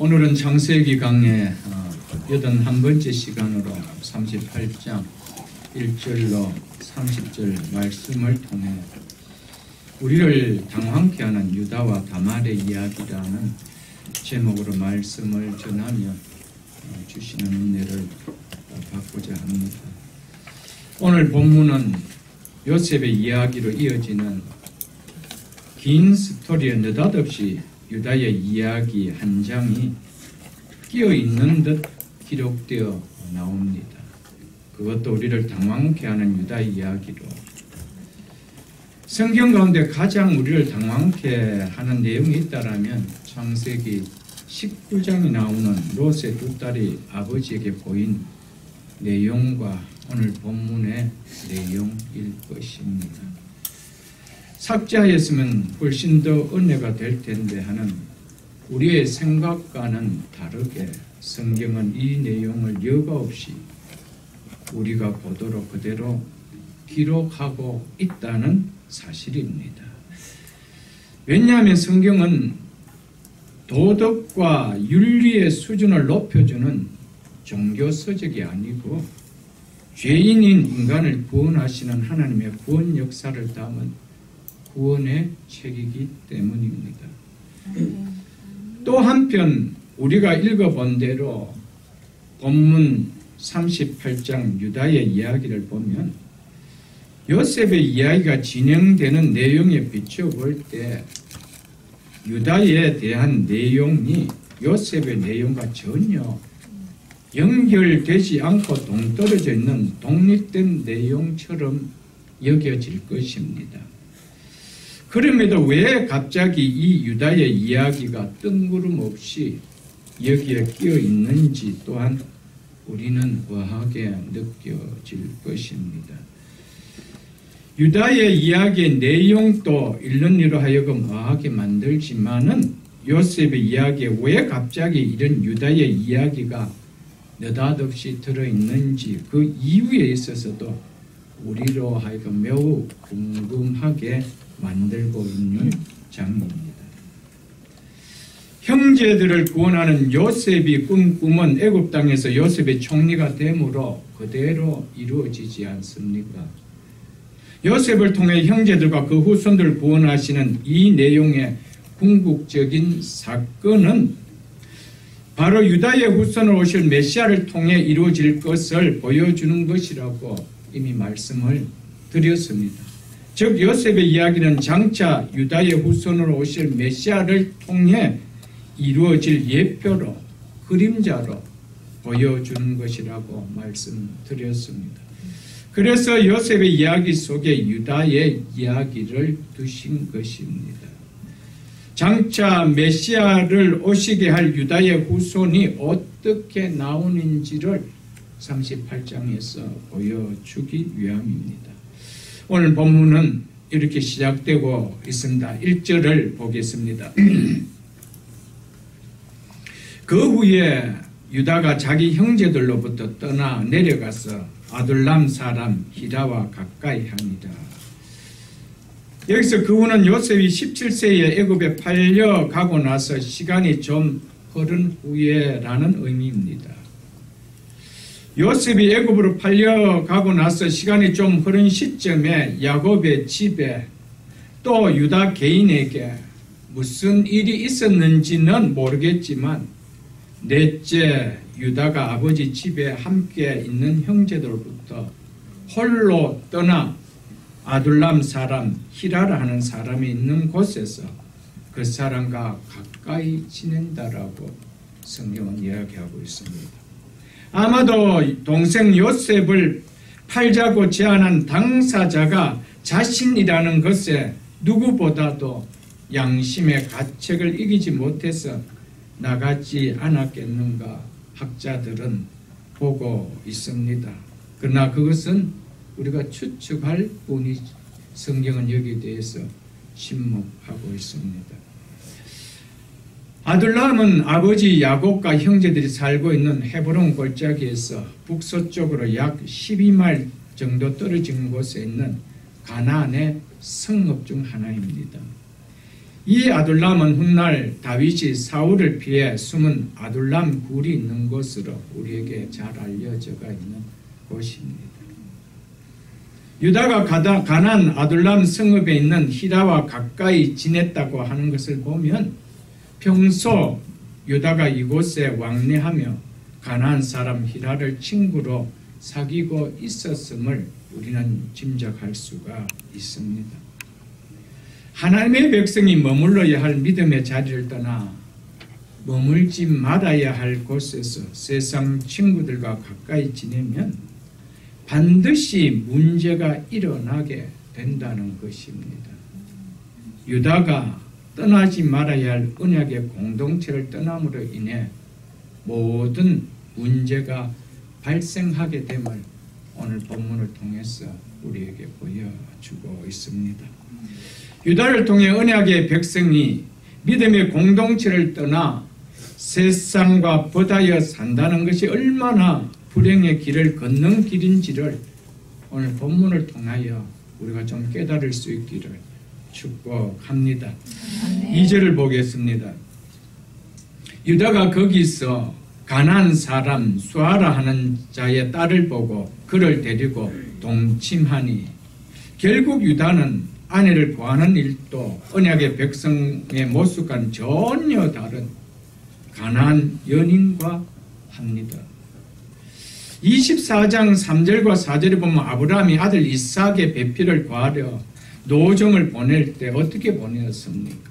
오늘은 창세기 강의 81번째 시간으로 38장 1절로 30절 말씀을 통해 우리를 당황케 하는 유다와 다말의 이야기라는 제목으로 말씀을 전하며 주시는 은혜를 받고자 합니다. 오늘 본문은 요셉의 이야기로 이어지는 긴 스토리에 느닷없이 유다의 이야기 한 장이 끼어있는 듯 기록되어 나옵니다. 그것도 우리를 당황케 하는 유다의 이야기로 성경 가운데 가장 우리를 당황케 하는 내용이 있다라면 창세기 19장이 나오는 롯의 두 딸이 아버지에게 보인 내용과 오늘 본문의 내용일 것입니다. 삭제하였으면 훨씬 더 은혜가 될 텐데 하는 우리의 생각과는 다르게 성경은 이 내용을 여과 없이 우리가 보도록 그대로 기록하고 있다는 사실입니다. 왜냐하면 성경은 도덕과 윤리의 수준을 높여주는 종교 서적이 아니고 죄인인 인간을 구원하시는 하나님의 구원 역사를 담은 구원의 책이기 때문입니다. 또 한편 우리가 읽어본 대로 본문 38장 유다의 이야기를 보면 요셉의 이야기가 진행되는 내용에 비춰볼 때 유다에 대한 내용이 요셉의 내용과 전혀 연결되지 않고 동떨어져 있는 독립된 내용처럼 여겨질 것입니다. 그럼에도 왜 갑자기 이 유다의 이야기가 뜬구름없이 여기에 끼어 있는지 또한 우리는 의아하게 느껴질 것입니다. 유다의 이야기의 내용도 읽는 이로 하여금 의아하게 만들지만은 요셉의 이야기에 왜 갑자기 이런 유다의 이야기가 느닷없이 들어있는지 그 이유에 있어서도 우리로 하여금 매우 궁금하게 만들고 있는 장입니다. 형제들을 구원하는 요셉이 꾼 꿈은 애굽 땅에서 요셉의 총리가 됨으로 그대로 이루어지지 않습니까? 요셉을 통해 형제들과 그 후손들을 구원하시는 이 내용의 궁극적인 사건은 바로 유다의 후손으로 오실 메시아를 통해 이루어질 것을 보여주는 것이라고 이미 말씀을 드렸습니다. 즉 요셉의 이야기는 장차 유다의 후손으로 오실 메시아를 통해 이루어질 예표로 그림자로 보여주는 것이라고 말씀드렸습니다. 그래서 요셉의 이야기 속에 유다의 이야기를 두신 것입니다. 장차 메시아를 오시게 할 유다의 후손이 어떻게 나오는지를 38장에서 보여주기 위함입니다. 오늘 본문은 이렇게 시작되고 있습니다. 1절을 보겠습니다. 그 후에 유다가 자기 형제들로부터 떠나 내려가서 아둘람 사람 히라와 가까이 합니다. 여기서 그 후는 요셉이 17세에 애굽에 팔려가고 나서 시간이 좀 흐른 후에라는 의미입니다. 요셉이 애굽으로 팔려가고 나서 시간이 좀 흐른 시점에 야곱의 집에 또 유다 개인에게 무슨 일이 있었는지는 모르겠지만 넷째 유다가 아버지 집에 함께 있는 형제들로부터 홀로 떠나 아둘람 사람 히라라 하는 사람이 있는 곳에서 그 사람과 가까이 지낸다라고 성경은 이야기하고 있습니다. 아마도 동생 요셉을 팔자고 제안한 당사자가 자신이라는 것에 누구보다도 양심의 가책을 이기지 못해서 나가지 않았겠는가 학자들은 보고 있습니다. 그러나 그것은 우리가 추측할 뿐이지 성경은 여기에 대해서 침묵하고 있습니다. 아둘람은 아버지 야곱과 형제들이 살고 있는 헤브론 골짜기에서 북서쪽으로 약 12마일 정도 떨어진 곳에 있는 가나안의 성읍 중 하나입니다. 이 아둘람은 훗날 다윗이 사울을 피해 숨은 아둘람 굴이 있는 곳으로 우리에게 잘 알려져가 있는 곳입니다. 유다가 가나안 아둘람 성읍에 있는 히라와 가까이 지냈다고 하는 것을 보면 평소 유다가 이곳에 왕래하며 가나안 사람 히라를 친구로 사귀고 있었음을 우리는 짐작할 수가 있습니다. 하나님의 백성이 머물러야 할 믿음의 자리를 떠나 머물지 말아야 할 곳에서 세상 친구들과 가까이 지내면 반드시 문제가 일어나게 된다는 것입니다. 유다가 떠나지 말아야 할 언약의 공동체를 떠남으로 인해 모든 문제가 발생하게 됨을 오늘 본문을 통해서 우리에게 보여주고 있습니다. 유다를 통해 언약의 백성이 믿음의 공동체를 떠나 세상과 버다여 산다는 것이 얼마나 불행의 길을 걷는 길인지를 오늘 본문을 통하여 우리가 좀 깨달을 수 있기를 축복합니다. 2절을 보겠습니다. 유다가 거기서 가나안 사람 수아라 하는 자의 딸을 보고 그를 데리고 동침하니, 결국 유다는 아내를 구하는 일도 언약의 백성의 모습과는 전혀 다른 가나안 연인과 합니다. 24장 3절과 4절에 보면 아브라함이 아들 이삭의 배필을 구하려 노정을 보낼 때 어떻게 보내었습니까?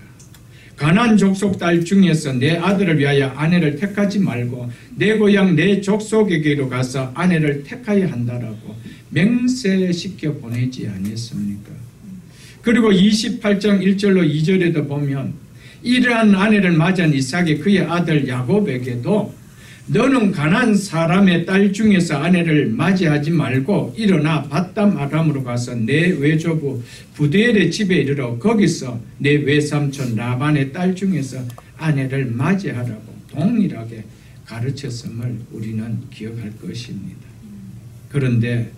가나안 족속 딸 중에서 내 아들을 위하여 아내를 택하지 말고 내 고향 내 족속에게로 가서 아내를 택하여야 한다라고 맹세시켜 보내지 아니했습니까? 그리고 28장 1절로 2절에도 보면 이러한 아내를 맞이한 이삭이 그의 아들 야곱에게도 너는 가나안 사람의 딸 중에서 아내를 맞이하지 말고 일어나 밧담 아람으로 가서 내 외조부 부드엘의 집에 이르러 거기서 내 외삼촌 라반의 딸 중에서 아내를 맞이하라고 동일하게 가르쳤음을 우리는 기억할 것입니다. 그런데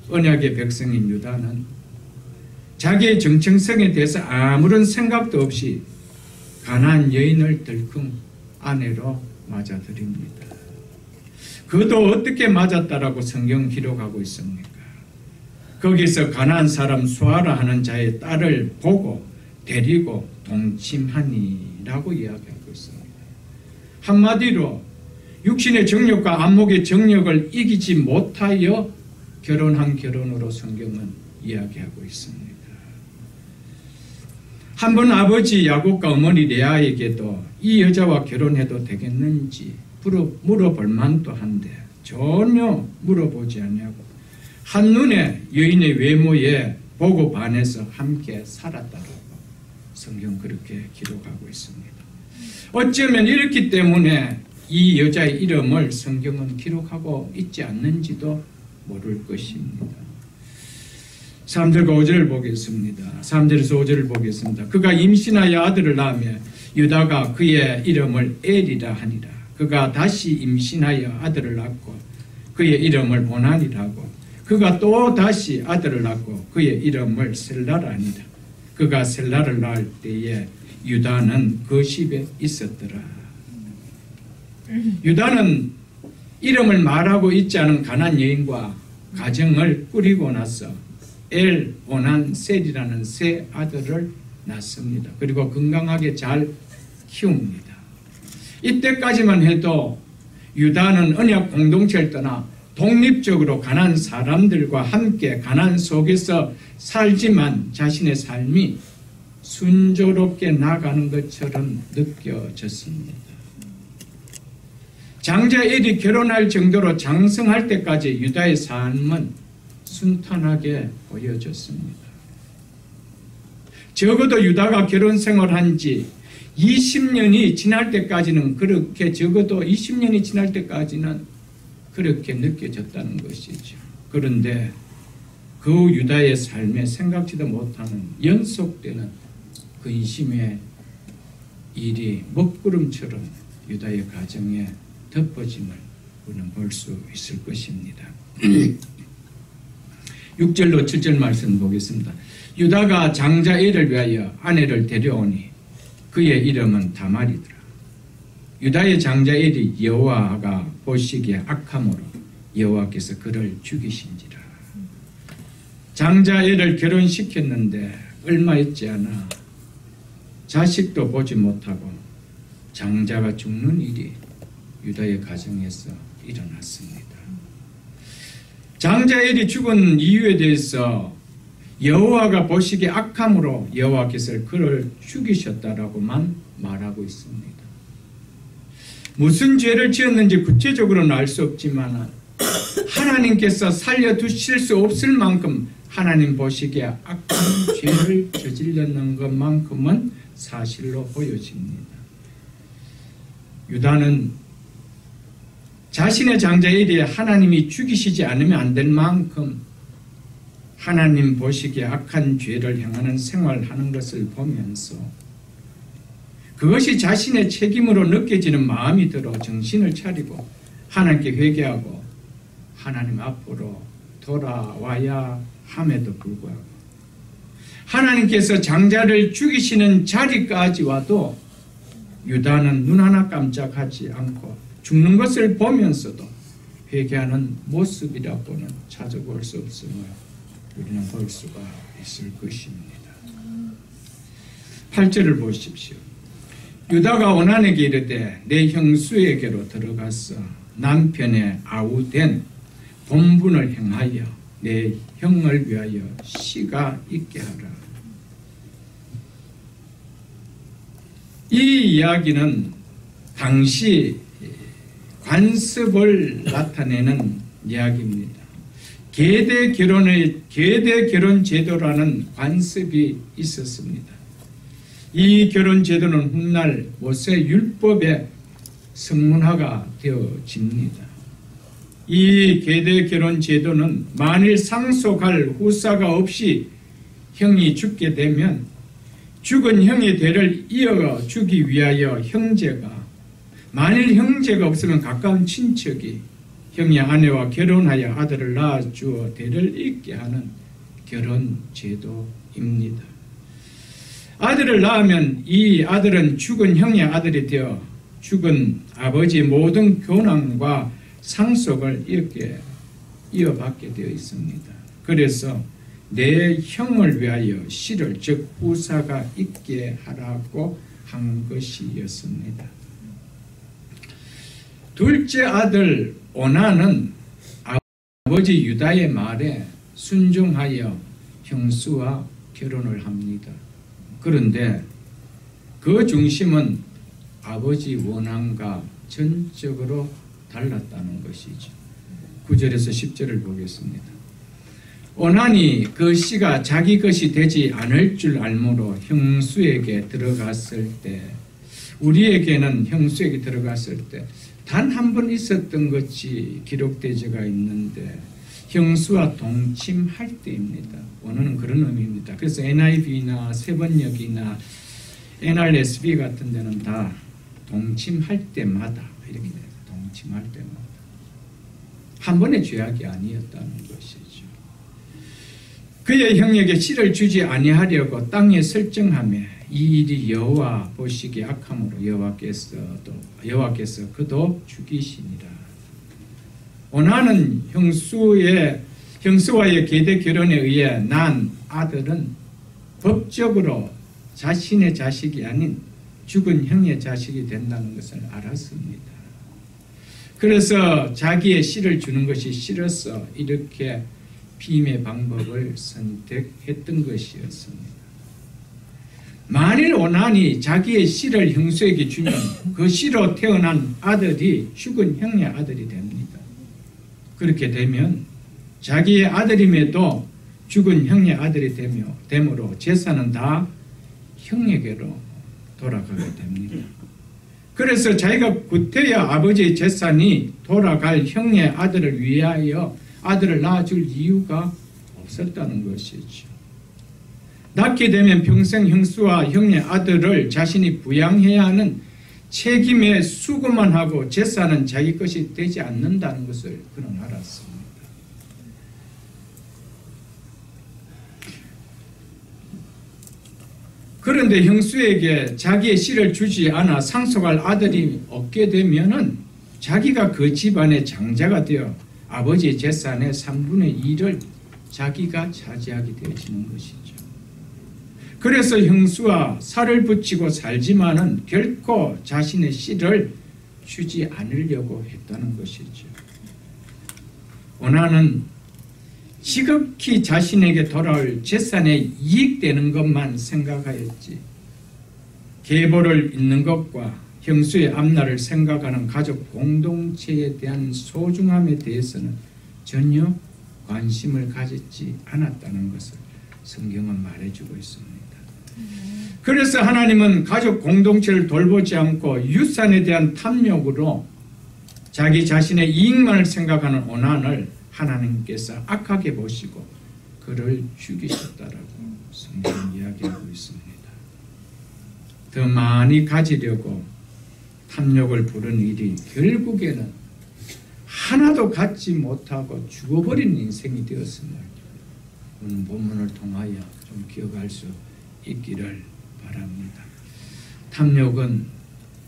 언약의 백성인 유다는 자기의 정체성에 대해서 아무런 생각도 없이 가나안 여인을 들금 아내로 맞아들입니다. 그도 어떻게 맞았다라고 성경 기록하고 있습니까? 거기서 가나안 사람 수아라 하는 자의 딸을 보고 데리고 동침하니라고 이야기하고 있습니다. 한마디로 육신의 정욕과 안목의 정욕을 이기지 못하여 결혼한 결혼으로 성경은 이야기하고 있습니다. 한번 아버지 야곱과 어머니 레아에게도 이 여자와 결혼해도 되겠는지 물어볼 만도 한데 전혀 물어보지 않냐고 한눈에 여인의 외모에 보고 반해서 함께 살았다라고 성경 그렇게 기록하고 있습니다. 어쩌면 이렇기 때문에 이 여자의 이름을 성경은 기록하고 있지 않는지도 모를 것입니다. 3절과 5절을 보겠습니다. 3절에서 5절을 보겠습니다. 그가 임신하여 아들을 낳으며 유다가 그의 이름을 엘이라 하니라. 그가 다시 임신하여 아들을 낳고 그의 이름을 오난이라고 그가 또 다시 아들을 낳고 그의 이름을 셀라라 하니라. 그가 셀라를 낳을 때에 유다는 그 집에 있었더라. 유다는 이름을 말하고 있지 않은 가나안 여인과 가정을 꾸리고 나서 엘, 오난, 셀이라는 세 아들을 낳습니다. 그리고 건강하게 잘 키웁니다. 이때까지만 해도 유다는 언약 공동체를 떠나 독립적으로 가나안 사람들과 함께 가나안 속에서 살지만 자신의 삶이 순조롭게 나가는 것처럼 느껴졌습니다. 장자 엘이 결혼할 정도로 장성할 때까지 유다의 삶은 순탄하게 보여졌습니다. 적어도 유다가 결혼 생활한 지 20년이 지날 때까지는 그렇게 적어도 20년이 지날 때까지는 그렇게 느껴졌다는 것이죠. 그런데 그 유다의 삶에 생각지도 못하는 연속되는 근심의 일이 먹구름처럼 유다의 가정에 덮어짐을 우리는 볼 수 있을 것입니다. 6절로 7절 말씀 보겠습니다. 유다가 장자 엘을 위하여 아내를 데려오니 그의 이름은 다말이더라. 유다의 장자 엘이 여호와가 보시기에 악함으로 여호와께서 그를 죽이신지라. 장자 엘을 결혼시켰는데 얼마 있지 않아 자식도 보지 못하고 장자가 죽는 일이 유다의 가정에서 일어났습니다. 장자 엘이 죽은 이유에 대해서 여호와가 보시기에 악함으로 여호와께서 그를 죽이셨다라고만 말하고 있습니다. 무슨 죄를 지었는지 구체적으로는 알 수 없지만 하나님께서 살려두실 수 없을 만큼 하나님 보시기에 악한 죄를 저질렀는 것만큼은 사실로 보여집니다. 유다는 자신의 장자 엘이 하나님이 죽이시지 않으면 안 될 만큼 하나님 보시기에 악한 죄를 행하는 생활하는 것을 보면서 그것이 자신의 책임으로 느껴지는 마음이 들어 정신을 차리고 하나님께 회개하고 하나님 앞으로 돌아와야 함에도 불구하고 하나님께서 장자를 죽이시는 자리까지 와도 유다는 눈 하나 깜짝하지 않고 죽는 것을 보면서도 회개하는 모습이라고는 찾아볼 수 없음을 우리는 볼 수가 있을 것입니다. 8절을 보십시오. 유다가 오난에게 이르되 내 형수에게로 들어가서 남편의 아우된 본분을 행하여 내 형을 위하여 씨가 있게 하라. 이 이야기는 당시 관습을 나타내는 이야기입니다. 계대 결혼 제도라는 관습이 있었습니다. 이 결혼 제도는 훗날 모세 율법의 성문화가 되어집니다. 이 계대 결혼 제도는 만일 상속할 후사가 없이 형이 죽게 되면 죽은 형의 대를 이어주기 위하여 형제가, 만일 형제가 없으면 가까운 친척이 형의 아내와 결혼하여 아들을 낳아주어 대를 잇게 하는 결혼 제도입니다. 아들을 낳으면 이 아들은 죽은 형의 아들이 되어 죽은 아버지의 모든 교남과 상속을 이어받게 되어 있습니다. 그래서 내 형을 위하여 씨를, 즉 후사가 있게 하라고 한 것이었습니다. 둘째 아들 오난은 아버지 유다의 말에 순종하여 형수와 결혼을 합니다. 그런데 그 중심은 아버지 원함과 전적으로 달랐다는 것이죠. 9절에서 10절을 보겠습니다. 오난이 그 씨가 자기 것이 되지 않을 줄 알므로 형수에게 들어갔을 때, 우리에게는 형수에게 들어갔을 때 단 한 번 있었던 것이 기록되지가 있는데 형수와 동침할 때입니다. 원어는 그런 의미입니다. 그래서 NIV나 세번역이나 NRSV 같은 데는 다 동침할 때마다 이렇게 돼요. 동침할 때마다. 한 번의 죄악이 아니었다는 것이죠. 그의 형에게 씨를 주지 아니하려고 땅에 설정하며 이 일이 여호와 보시기에 악함으로 여호와께서 그도 죽이시니라. 오나는 형수와의 계대 결혼에 의해 난 아들은 법적으로 자신의 자식이 아닌 죽은 형의 자식이 된다는 것을 알았습니다. 그래서 자기의 씨를 주는 것이 싫어서 이렇게 비임의 방법을 선택했던 것이었습니다. 만일 오난이 자기의 씨를 형수에게 주면 그 씨로 태어난 아들이 죽은 형의 아들이 됩니다. 그렇게 되면 자기의 아들임에도 죽은 형의 아들이 되므로 재산은 다 형에게로 돌아가게 됩니다. 그래서 자기가 구태여 아버지의 재산이 돌아갈 형의 아들을 위하여 아들을 낳아줄 이유가 없었다는 것이죠. 낳게 되면 평생 형수와 형의 아들을 자신이 부양해야 하는 책임에 수고만 하고 재산은 자기 것이 되지 않는다는 것을 그는 알았습니다. 그런데 형수에게 자기의 씨를 주지 않아 상속할 아들이 없게 되면은 자기가 그 집안의 장자가 되어 아버지의 재산의 3분의 2를 자기가 차지하게 되어지는 것이죠. 그래서 형수와 살을 붙이고 살지만은 결코 자신의 씨를 주지 않으려고 했다는 것이죠. 오나는 지극히 자신에게 돌아올 재산에 이익되는 것만 생각하였지 계보를 잇는 것과 형수의 앞날을 생각하는 가족 공동체에 대한 소중함에 대해서는 전혀 관심을 가지지 않았다는 것을 성경은 말해주고 있습니다. 그래서 하나님은 가족 공동체를 돌보지 않고 유산에 대한 탐욕으로 자기 자신의 이익만을 생각하는 오난을 하나님께서 악하게 보시고 그를 죽이셨다라고 성경은 이야기하고 있습니다. 더 많이 가지려고 탐욕을 부른 일이 결국에는 하나도 갖지 못하고 죽어버린 인생이 되었음을 오늘 본문을 통하여 좀 기억할 수 있기를 바랍니다. 탐욕은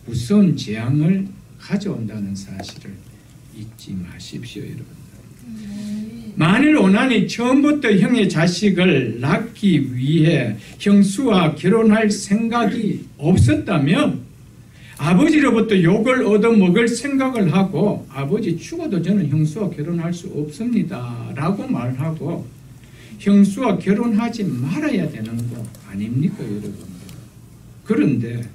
무서운 재앙을 가져온다는 사실을 잊지 마십시오, 여러분. 만일 오난이 처음부터 형의 자식을 낳기 위해 형수와 결혼할 생각이 없었다면 아버지로부터 욕을 얻어먹을 생각을 하고 아버지 죽어도 저는 형수와 결혼할 수 없습니다 라고 말하고 형수와 결혼하지 말아야 되는 거 아닙니까, 여러분? 그런데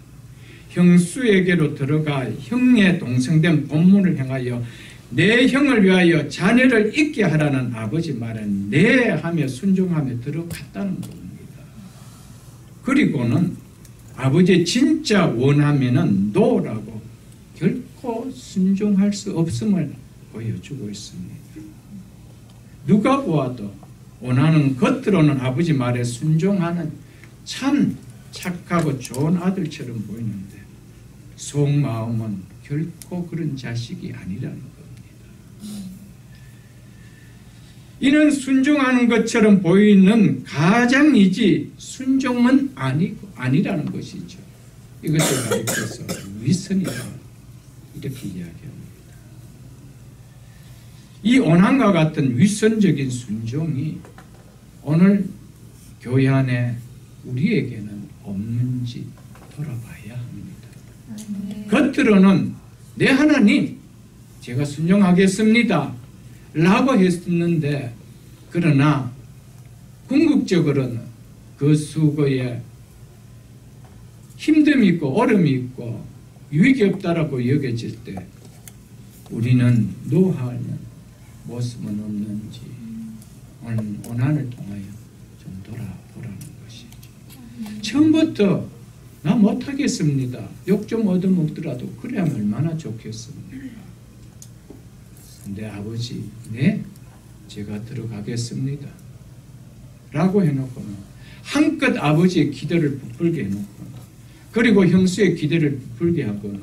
형수에게로 들어가 형의 동생된 본문을 향하여 내 형을 위하여 자녀를 잊게 하라는 아버지 말은 네 하며 순종하며 들어갔다는 겁니다. 그리고는 아버지 진짜 원하면은 노라고 결코 순종할 수 없음을 보여주고 있습니다. 누가 보아도 원하는 겉으로는 아버지 말에 순종하는 참 착하고 좋은 아들처럼 보이는데 속마음은 결코 그런 자식이 아니라는 겁니다. 이는 순종하는 것처럼 보이는 가장이지 순종은 아니라는 것이죠. 이것을 가리켜서 위선이다 이렇게 이야기합니다. 이 오난과 같은 위선적인 순종이 오늘 교회 안에 우리에게는 없는지 돌아봐야 합니다. 겉으로는 내 하나님 제가 순종하겠습니다 라고 했었는데 그러나 궁극적으로는 그 수고에 힘듦이 있고 어려움이 있고 유익이 없다라고 여겨질 때 우리는 노하는 모습은 없는지 오늘 오난을 통하여 좀 돌아보라는 것이죠. 처음부터 나 못하겠습니다. 욕 좀 얻어먹더라도 그래야 얼마나 좋겠습니까? 근데 아버지 네 제가 들어가겠습니다 라고 해놓고는 한껏 아버지의 기대를 부풀게 해놓고 그리고 형수의 기대를 부풀게 하고는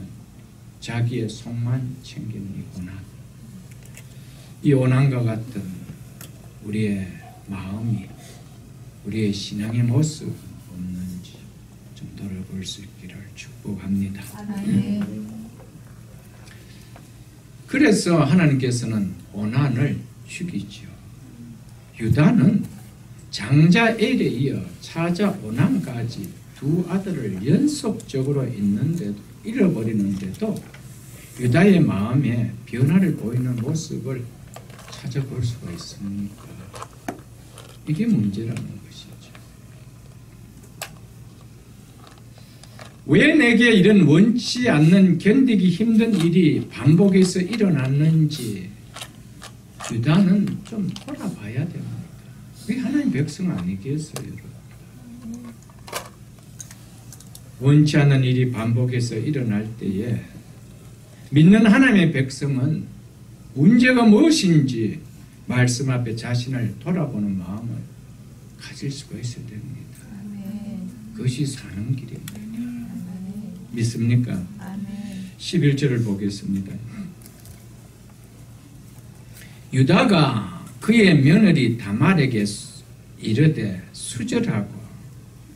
자기의 속만 챙기는 이 오난, 이 오난과 같은 우리의 마음이 우리의 신앙의 모습 없는지 좀 돌아볼 수 있기를 축복합니다. 그래서 하나님께서는 오난을 죽이죠. 유다는 장자 엘에 이어 차자 오난까지 두 아들을 연속적으로 잃어버리는데도 유다의 마음에 변화를 보이는 모습을 찾아볼 수가 있습니까? 이게 문제라는 것이죠. 왜 내게 이런 원치 않는 견디기 힘든 일이 반복해서 일어났는지 유다는 좀 돌아봐야 됩니다. 왜 하나님 백성 아니겠어요, 여러분? 원치 않는 일이 반복해서 일어날 때에 믿는 하나님의 백성은 문제가 무엇인지 말씀 앞에 자신을 돌아보는 마음을 가질 수가 있어야 됩니다. 그것이 사는 길입니다. 믿습니까? 11절을 보겠습니다. 유다가 그의 며느리 다말에게 이르되 수절하고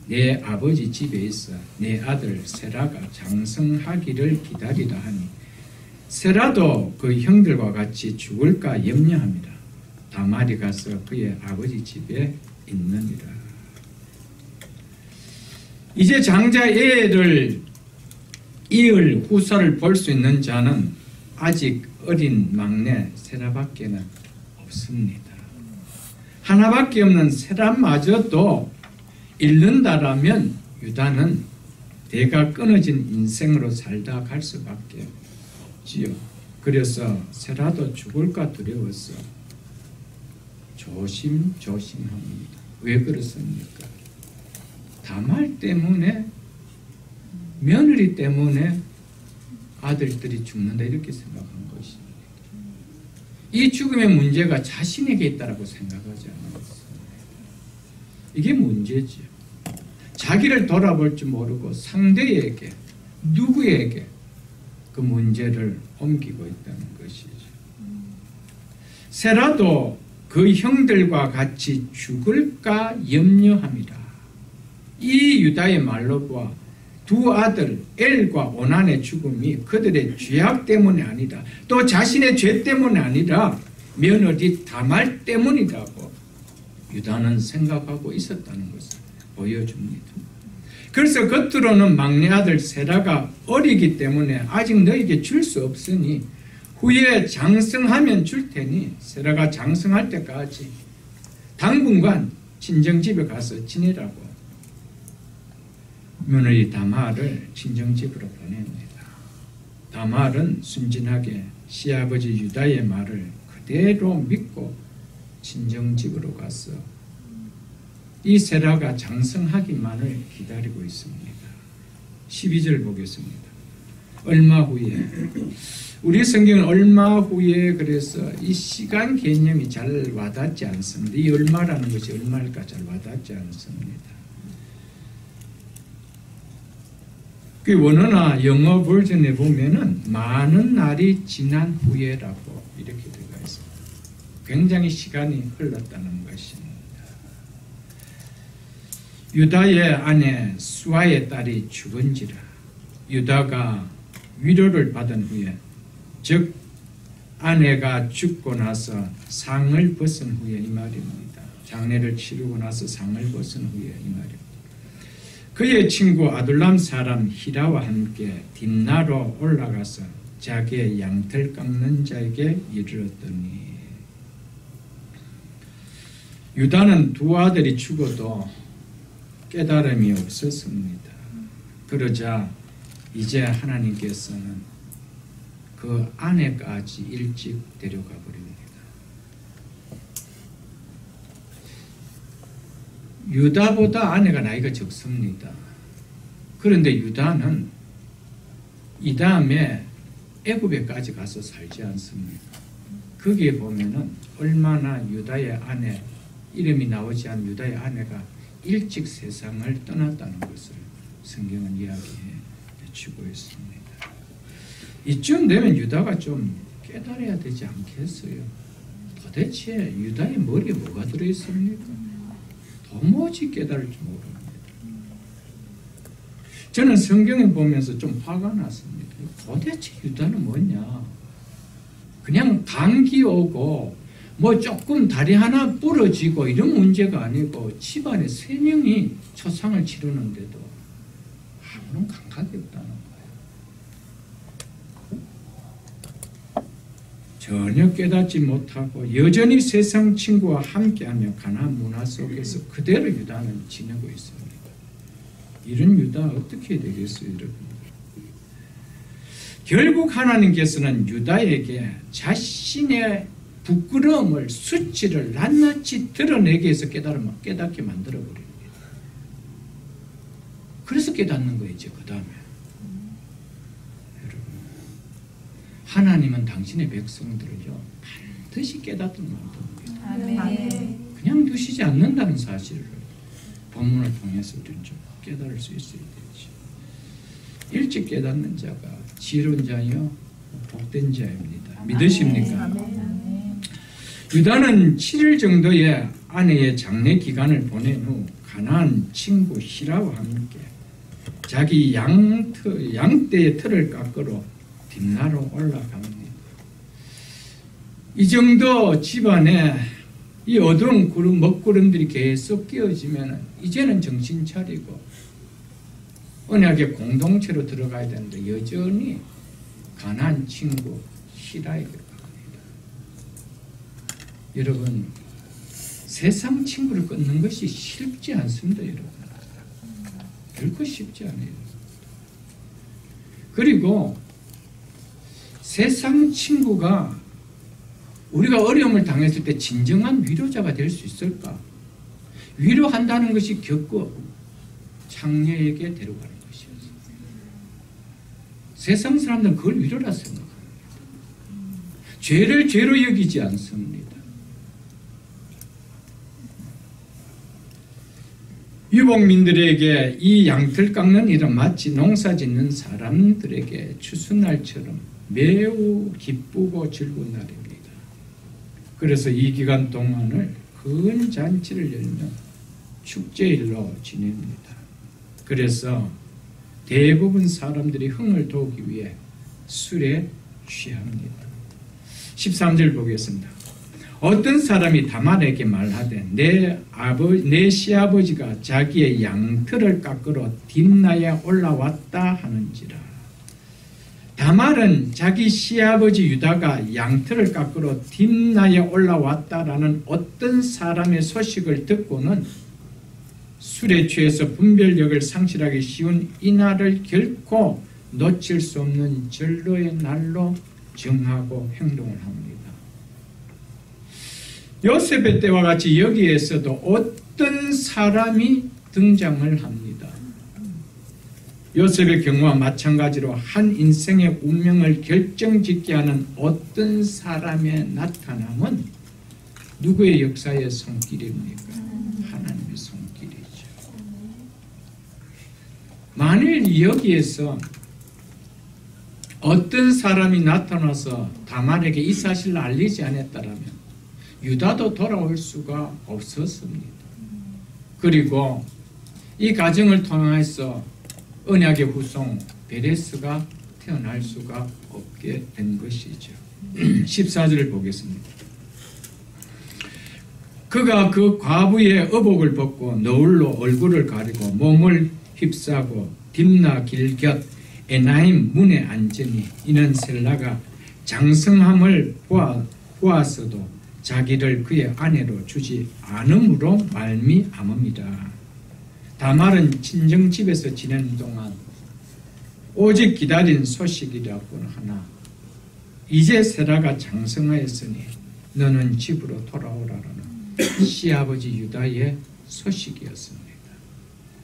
내 아버지 집에 있어 내 아들 세라가 장성하기를 기다리라 하니 세라도 그 형들과 같이 죽을까 염려합니다. 다말이 가서 그의 아버지 집에 있느니라. 이제 장자 애를 이을 후사를 볼 수 있는 자는 아직 어린 막내 세라밖에는 없습니다. 하나밖에 없는 세라마저도 잃는다라면 유다는 대가 끊어진 인생으로 살다 갈 수밖에 없지요. 그래서 세라도 죽을까 두려워서 조심합니다. 왜 그렇습니까? 다말 때문에, 며느리 때문에 아들들이 죽는다 이렇게 생각한 것입니다. 이 죽음의 문제가 자신에게 있다고 생각하지 않았어요. 이게 문제죠. 자기를 돌아볼 줄 모르고 상대에게, 누구에게 그 문제를 옮기고 있다는 것이죠. 세라도 그 형들과 같이 죽을까 염려합니다. 이 유다의 말로 보아 두 아들 엘과 오난의 죽음이 그들의 죄악 때문이 아니다. 또 자신의 죄 때문이 아니라 며느리 다말 때문이라고 유다는 생각하고 있었다는 것을 보여줍니다. 그래서 겉으로는 막내 아들 세라가 어리기 때문에 아직 너에게 줄 수 없으니 후에 장성하면 줄 테니 세라가 장성할 때까지 당분간 친정집에 가서 지내라고 며느리 다말을 친정집으로 보냅니다. 다말은 순진하게 시아버지 유다의 말을 그대로 믿고 친정집으로 가서 이 세라가 장성하기만을 기다리고 있습니다. 12절 보겠습니다. 얼마 후에, 우리 성경은 얼마 후에, 그래서 이 시간 개념이 잘 와닿지 않습니다. 이 얼마라는 것이 얼마일까 잘 와닿지 않습니다. 그 원어나 영어 버전에 보면은 많은 날이 지난 후에라고 이렇게 들어가 있습니다. 굉장히 시간이 흘렀다는 것입니다. 유다의 아내 수아의 딸이 죽은지라 유다가 위로를 받은 후에, 즉 아내가 죽고 나서 상을 벗은 후에 이 말입니다. 장례를 치르고 나서 상을 벗은 후에 이 말입니다. 그의 친구 아둘람 사람 히라와 함께 딥나로 올라가서 자기의 양털 깎는 자에게 이르렀더니, 유다는 두 아들이 죽어도 깨달음이 없었습니다. 그러자 이제 하나님께서는 그 아내까지 일찍 데려가 버립니다. 유다보다 아내가 나이가 적습니다. 그런데 유다는 이 다음에 애굽에까지 가서 살지 않습니다. 거기에 보면은 얼마나 유다의 아내, 이름이 나오지 않은 유다의 아내가 일찍 세상을 떠났다는 것을 성경은 이야기해 주고 있습니다. 이쯤 되면 유다가 좀 깨달아야 되지 않겠어요? 도대체 유다의 머리에 뭐가 들어있습니까? 도무지 깨달을 줄 모릅니다. 저는 성경을 보면서 좀 화가 났습니다. 도대체 유다는 뭐냐? 그냥 감기 오고 뭐 조금 다리 하나 부러지고 이런 문제가 아니고 집안에 3명이 초상을 치르는데도 아무런 감각이 없다는 거예요. 전혀 깨닫지 못하고 여전히 세상 친구와 함께하며 가나안 문화 속에서 그대로 유다는 지내고 있습니다. 이런 유다 어떻게 되겠어요, 여러분? 결국 하나님께서는 유다에게 자신의 부끄러움을, 수치를 낱낱이 드러내기 위해서 깨닫게 만들어버립니다. 그래서 깨닫는 거예요, 이제 그 다음에. 여러분, 하나님은 당신의 백성들을요, 반드시 깨닫게 만듭니다. 아멘. 그냥 두시지 않는다는 사실을 본문을 통해서 우리는 좀 깨달을 수 있어야 되죠. 일찍 깨닫는 자가 지혜로운 자요, 복된 자입니다. 믿으십니까? 아멘. 유다는 7일 정도의 아내의 장례 기간을 보낸 후 가나안 친구 히라와 함께 자기 양떼의 털을 깎으러 딥나로 올라갑니다. 이 정도 집안에 이 어두운 먹구름들이 계속 끼어지면 이제는 정신 차리고 언약의 공동체로 들어가야 되는데 여전히 가나안 친구 히라에게 갑니다. 여러분, 세상 친구를 끊는 것이 쉽지 않습니다. 여러분, 결코 쉽지 않아요. 그리고 세상 친구가 우리가 어려움을 당했을 때 진정한 위로자가 될 수 있을까? 위로한다는 것이 겪고 창녀에게 데려가는 것이었어요. 세상 사람들은 그걸 위로라 생각합니다. 죄를 죄로 여기지 않습니다. 유복민들에게 이 양털 깎는 일은 마치 농사 짓는 사람들에게 추수날처럼 매우 기쁘고 즐거운 날입니다. 그래서 이 기간 동안을 큰 잔치를 열며 축제일로 지냅니다. 그래서 대부분 사람들이 흥을 돋기 위해 술에 취합니다. 13절 보겠습니다. 어떤 사람이 다말에게 말하되 내 시아버지가 자기의 양털을 깎으러 딥나에 올라왔다 하는지라. 다말은 자기 시아버지 유다가 양털을 깎으러 딥나에 올라왔다라는 어떤 사람의 소식을 듣고는 술에 취해서 분별력을 상실하기 쉬운 이 날을 결코 놓칠 수 없는 절로의 날로 정하고 행동을 합니다. 요셉의 때와 같이 여기에서도 어떤 사람이 등장을 합니다. 요셉의 경우와 마찬가지로 한 인생의 운명을 결정짓게 하는 어떤 사람의 나타남은 누구의 역사의 손길입니까? 하나님의 손길이죠. 만일 여기에서 어떤 사람이 나타나서 다말에게 이 사실을 알리지 않았다면 유다도 돌아올 수가 없었습니다. 그리고 이 과정을 통해서 언약의 후손 베레스가 태어날 수가 없게 된 것이죠. 14절을 보겠습니다. 그가 그 과부의 의복을 벗고 너울로 얼굴을 가리고 몸을 휩싸고 딥나 길 곁 에나임 문에 앉으니 이는 셀라가 장성함을 보았어도 자기를 그의 아내로 주지 않음으로 말미암음이라. 다말은 친정집에서 지내는 동안 오직 기다린 소식이라고는 하나 이제 세라가 장성하였으니 너는 집으로 돌아오라라는 시아버지 유다의 소식이었습니다.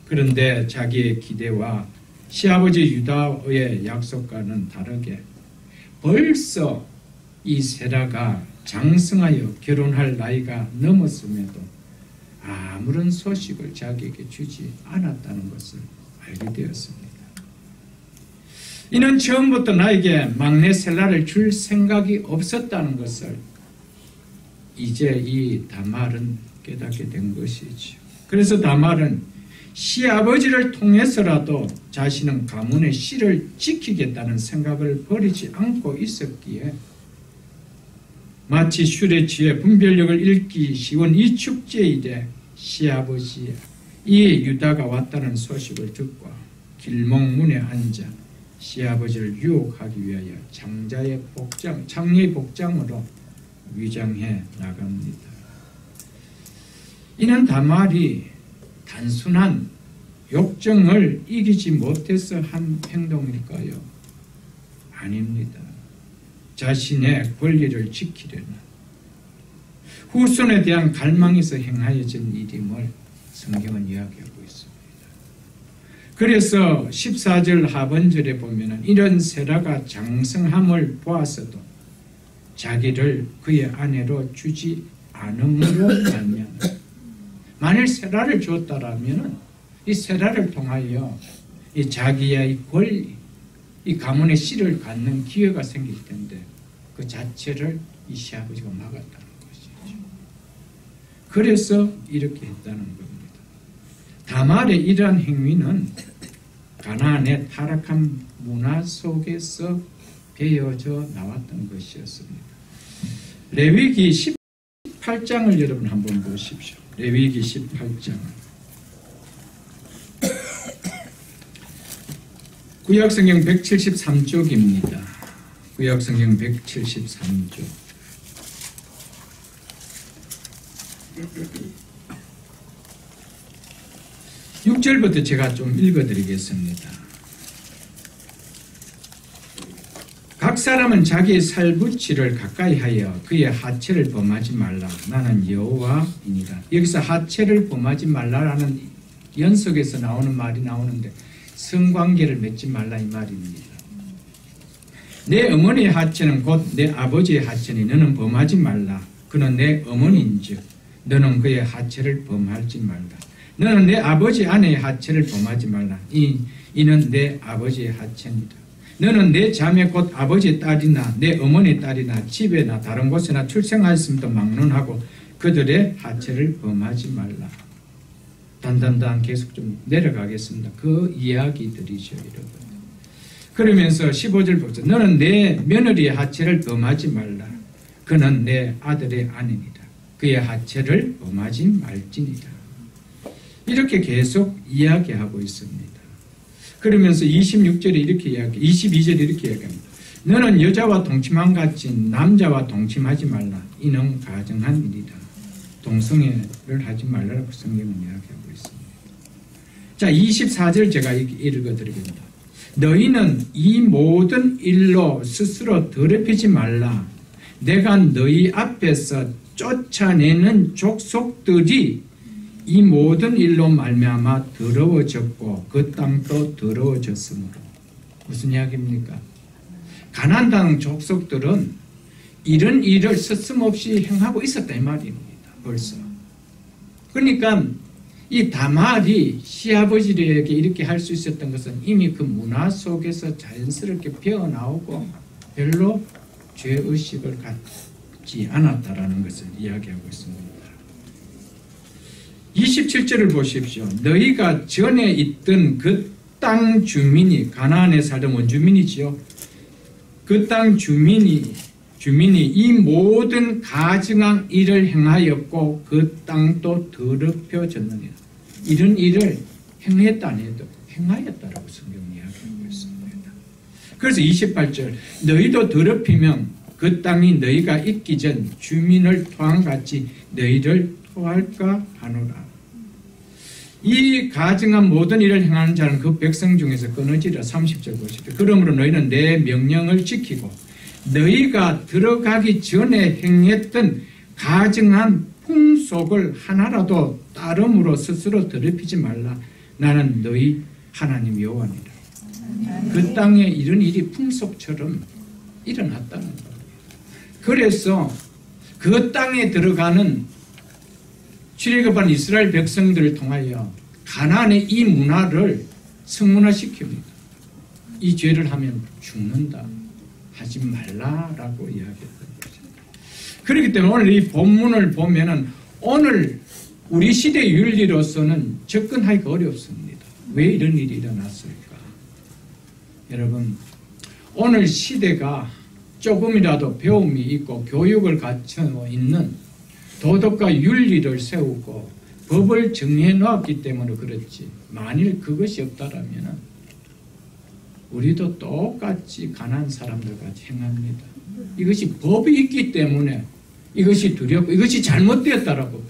그런데 자기의 기대와 시아버지 유다의 약속과는 다르게 벌써 이 세라가 장성하여 결혼할 나이가 넘었음에도 아무런 소식을 자기에게 주지 않았다는 것을 알게 되었습니다. 이는 처음부터 나에게 막내 셀라를 줄 생각이 없었다는 것을 이제 이 다말은 깨닫게 된 것이죠. 그래서 다말은 시아버지를 통해서라도 자신은 가문의 씨를 지키겠다는 생각을 버리지 않고 있었기에 마치 술에 취해 분별력을 잃기 쉬운 이 축제일에 시아버지 이 유다가 왔다는 소식을 듣고 길목문에 앉아 시아버지를 유혹하기 위하여 장녀의 복장으로 위장해 나갑니다. 이는 다말이 단순한 욕정을 이기지 못해서 한 행동일까요? 아닙니다. 자신의 권리를 지키려는 후손에 대한 갈망에서 행하여진 일임을 성경은 이야기하고 있습니다. 그래서 14절 하반절에 보면 이런 세라가 장성함을 보았어도 자기를 그의 아내로 주지 않음으로 말미암아 만일 세라를 주었다라면 이 세라를 통하여 이 자기의 이 권리, 이 가문의 씨를 갖는 기회가 생길 텐데 그 자체를 이 시아버지가 막았다는 것이죠. 그래서 이렇게 했다는 겁니다. 다말의 이러한 행위는 가나안의 타락한 문화 속에서 배어져 나왔던 것이었습니다. 레위기 18장을 여러분 한번 보십시오. 레위기 18장. 구약성경 173쪽입니다. 구약성경 173쪽. 6절부터 제가 좀 읽어드리겠습니다. 각 사람은 자기의 살붙이를 가까이 하여 그의 하체를 범하지 말라. 나는 여호와이니라. 여기서 하체를 범하지 말라라는 연속에서 나오는 말이 나오는데 성관계를 맺지 말라 이 말입니다. 내 어머니의 하체는 곧 내 아버지의 하체니 너는 범하지 말라. 그는 내 어머니인즉 너는 그의 하체를 범하지 말라. 너는 내 아버지 아내의 하체를 범하지 말라. 이는 내 아버지의 하체니다. 너는 내 자매 곧 아버지의 딸이나 내 어머니의 딸이나 집에나 다른 곳에나 출생하였음도 막론하고 그들의 하체를 범하지 말라. 단단단 계속 좀 내려가겠습니다. 그 이야기들이죠, 여러분. 그러면서 15절 보세요. 너는 내 며느리의 하체를 범하지 말라. 그는 내 아들의 아내니라. 그의 하체를 범하지 말지니라. 이렇게 계속 이야기하고 있습니다. 그러면서 26절에 이렇게 22절에 이렇게 이야기합니다. 너는 여자와 동침한 같이 남자와 동침하지 말라. 이는 가증한 일이다. 동성애를 하지 말라고 성경은 이야기하고 있습니다. 자, 24절 제가 읽어드리겠습니다. 너희는 이 모든 일로 스스로 더럽히지 말라. 내가 너희 앞에서 쫓아내는 족속들이 이 모든 일로 말미암아 더러워졌고 그 땅도 더러워졌으므로. 무슨 이야기입니까? 가나안 땅 족속들은 이런 일을 서슴없이 행하고 있었다 이 말입니다. 벌써. 그러니까 이 다말이 시아버지에게 이렇게 할 수 있었던 것은 이미 그 문화 속에서 자연스럽게 배어나오고 별로 죄의식을 갖지 않았다라는 것을 이야기하고 있습니다. 27절을 보십시오. 너희가 전에 있던 그 땅 주민이 가나안에 살던 원주민이지요. 그 땅 주민이 이 모든 가증한 일을 행하였고 그 땅도 더럽혀졌느니라. 이런 일을 행했다 안 해도 행하였다라고 성경이 이야기하고 있습니다. 그래서 28절 너희도 더럽히면 그 땅이 너희가 있기 전 주민을 토함같이 너희를 토할까 하노라. 이 가증한 모든 일을 행하는 자는 그 백성 중에서 끊어지라. 30절 보십시오. 그러므로 너희는 내 명령을 지키고 너희가 들어가기 전에 행했던 가증한 풍속을 하나라도 따름으로 스스로 더럽히지 말라. 나는 너희 하나님 여호와니라. 그 땅에 이런 일이 풍속처럼 일어났다는 거예요. 그래서 그 땅에 들어가는 출애굽한 이스라엘 백성들을 통하여 가나안의 이 문화를 성문화시킵니다. 이 죄를 하면 죽는다. 하지 말라라고 이야기했던 것입니다. 그렇기 때문에 오늘 이 본문을 보면은 오늘 우리 시대의 윤리로서는 접근하기가 어렵습니다. 왜 이런 일이 일어났을까? 여러분, 오늘 시대가 조금이라도 배움이 있고 교육을 갖춰 있는 도덕과 윤리를 세우고 법을 정해 놓았기 때문에 그렇지, 만일 그것이 없다라면 우리도 똑같이 가난한 사람들 같이 행합니다. 이것이 법이 있기 때문에 이것이 두렵고 이것이 잘못되었다라고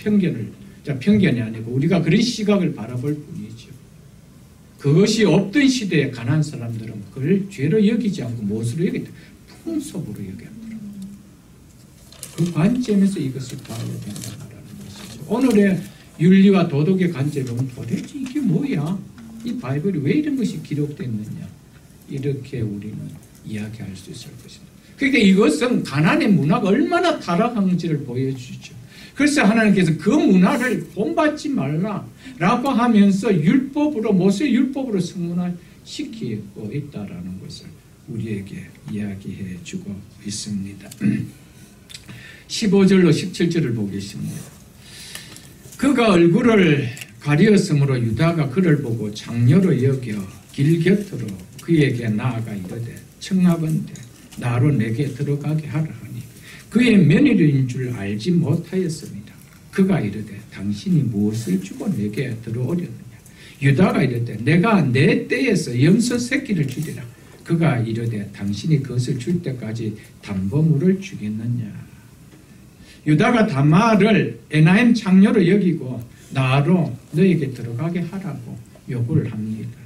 편견이 아니고 우리가 그런 시각을 바라볼 뿐이죠. 그것이 없던 시대에 가난한 사람들은 그걸 죄로 여기지 않고 무엇으로 여기다? 풍속으로 여겼더라고요. 그 관점에서 이것을 봐야 된다는 것이죠. 오늘의 윤리와 도덕의 관점을 보면 도대체 이게 뭐야? 이 바이블이 왜 이런 것이 기록됐느냐? 이렇게 우리는 이야기할 수 있을 것입니다. 그러니까 이것은 가나안의 문화가 얼마나 타락한지를 보여주죠. 그래서 하나님께서 그 문화를 본받지 말라라고 하면서 율법으로, 모세의 율법으로 성문화시키고 있다라는 것을 우리에게 이야기해 주고 있습니다. 15절로 17절을 보겠습니다. 그가 얼굴을 가리었으므로 유다가 그를 보고 장녀로 여겨 길 곁으로 그에게 나아가 이르되 청하건대 나로 내게 들어가게 하라 하니 그의 며느리인 줄 알지 못하였습니다. 그가 이르되 당신이 무엇을 주고 내게 들어오려느냐. 유다가 이르되 내가 내 때에서 염소 새끼를 주리라. 그가 이르되 당신이 그것을 줄 때까지 담보물을 주겠느냐. 유다가 다말을 에나임 장녀로 여기고 나로 너에게 들어가게 하라고 요구를 합니다.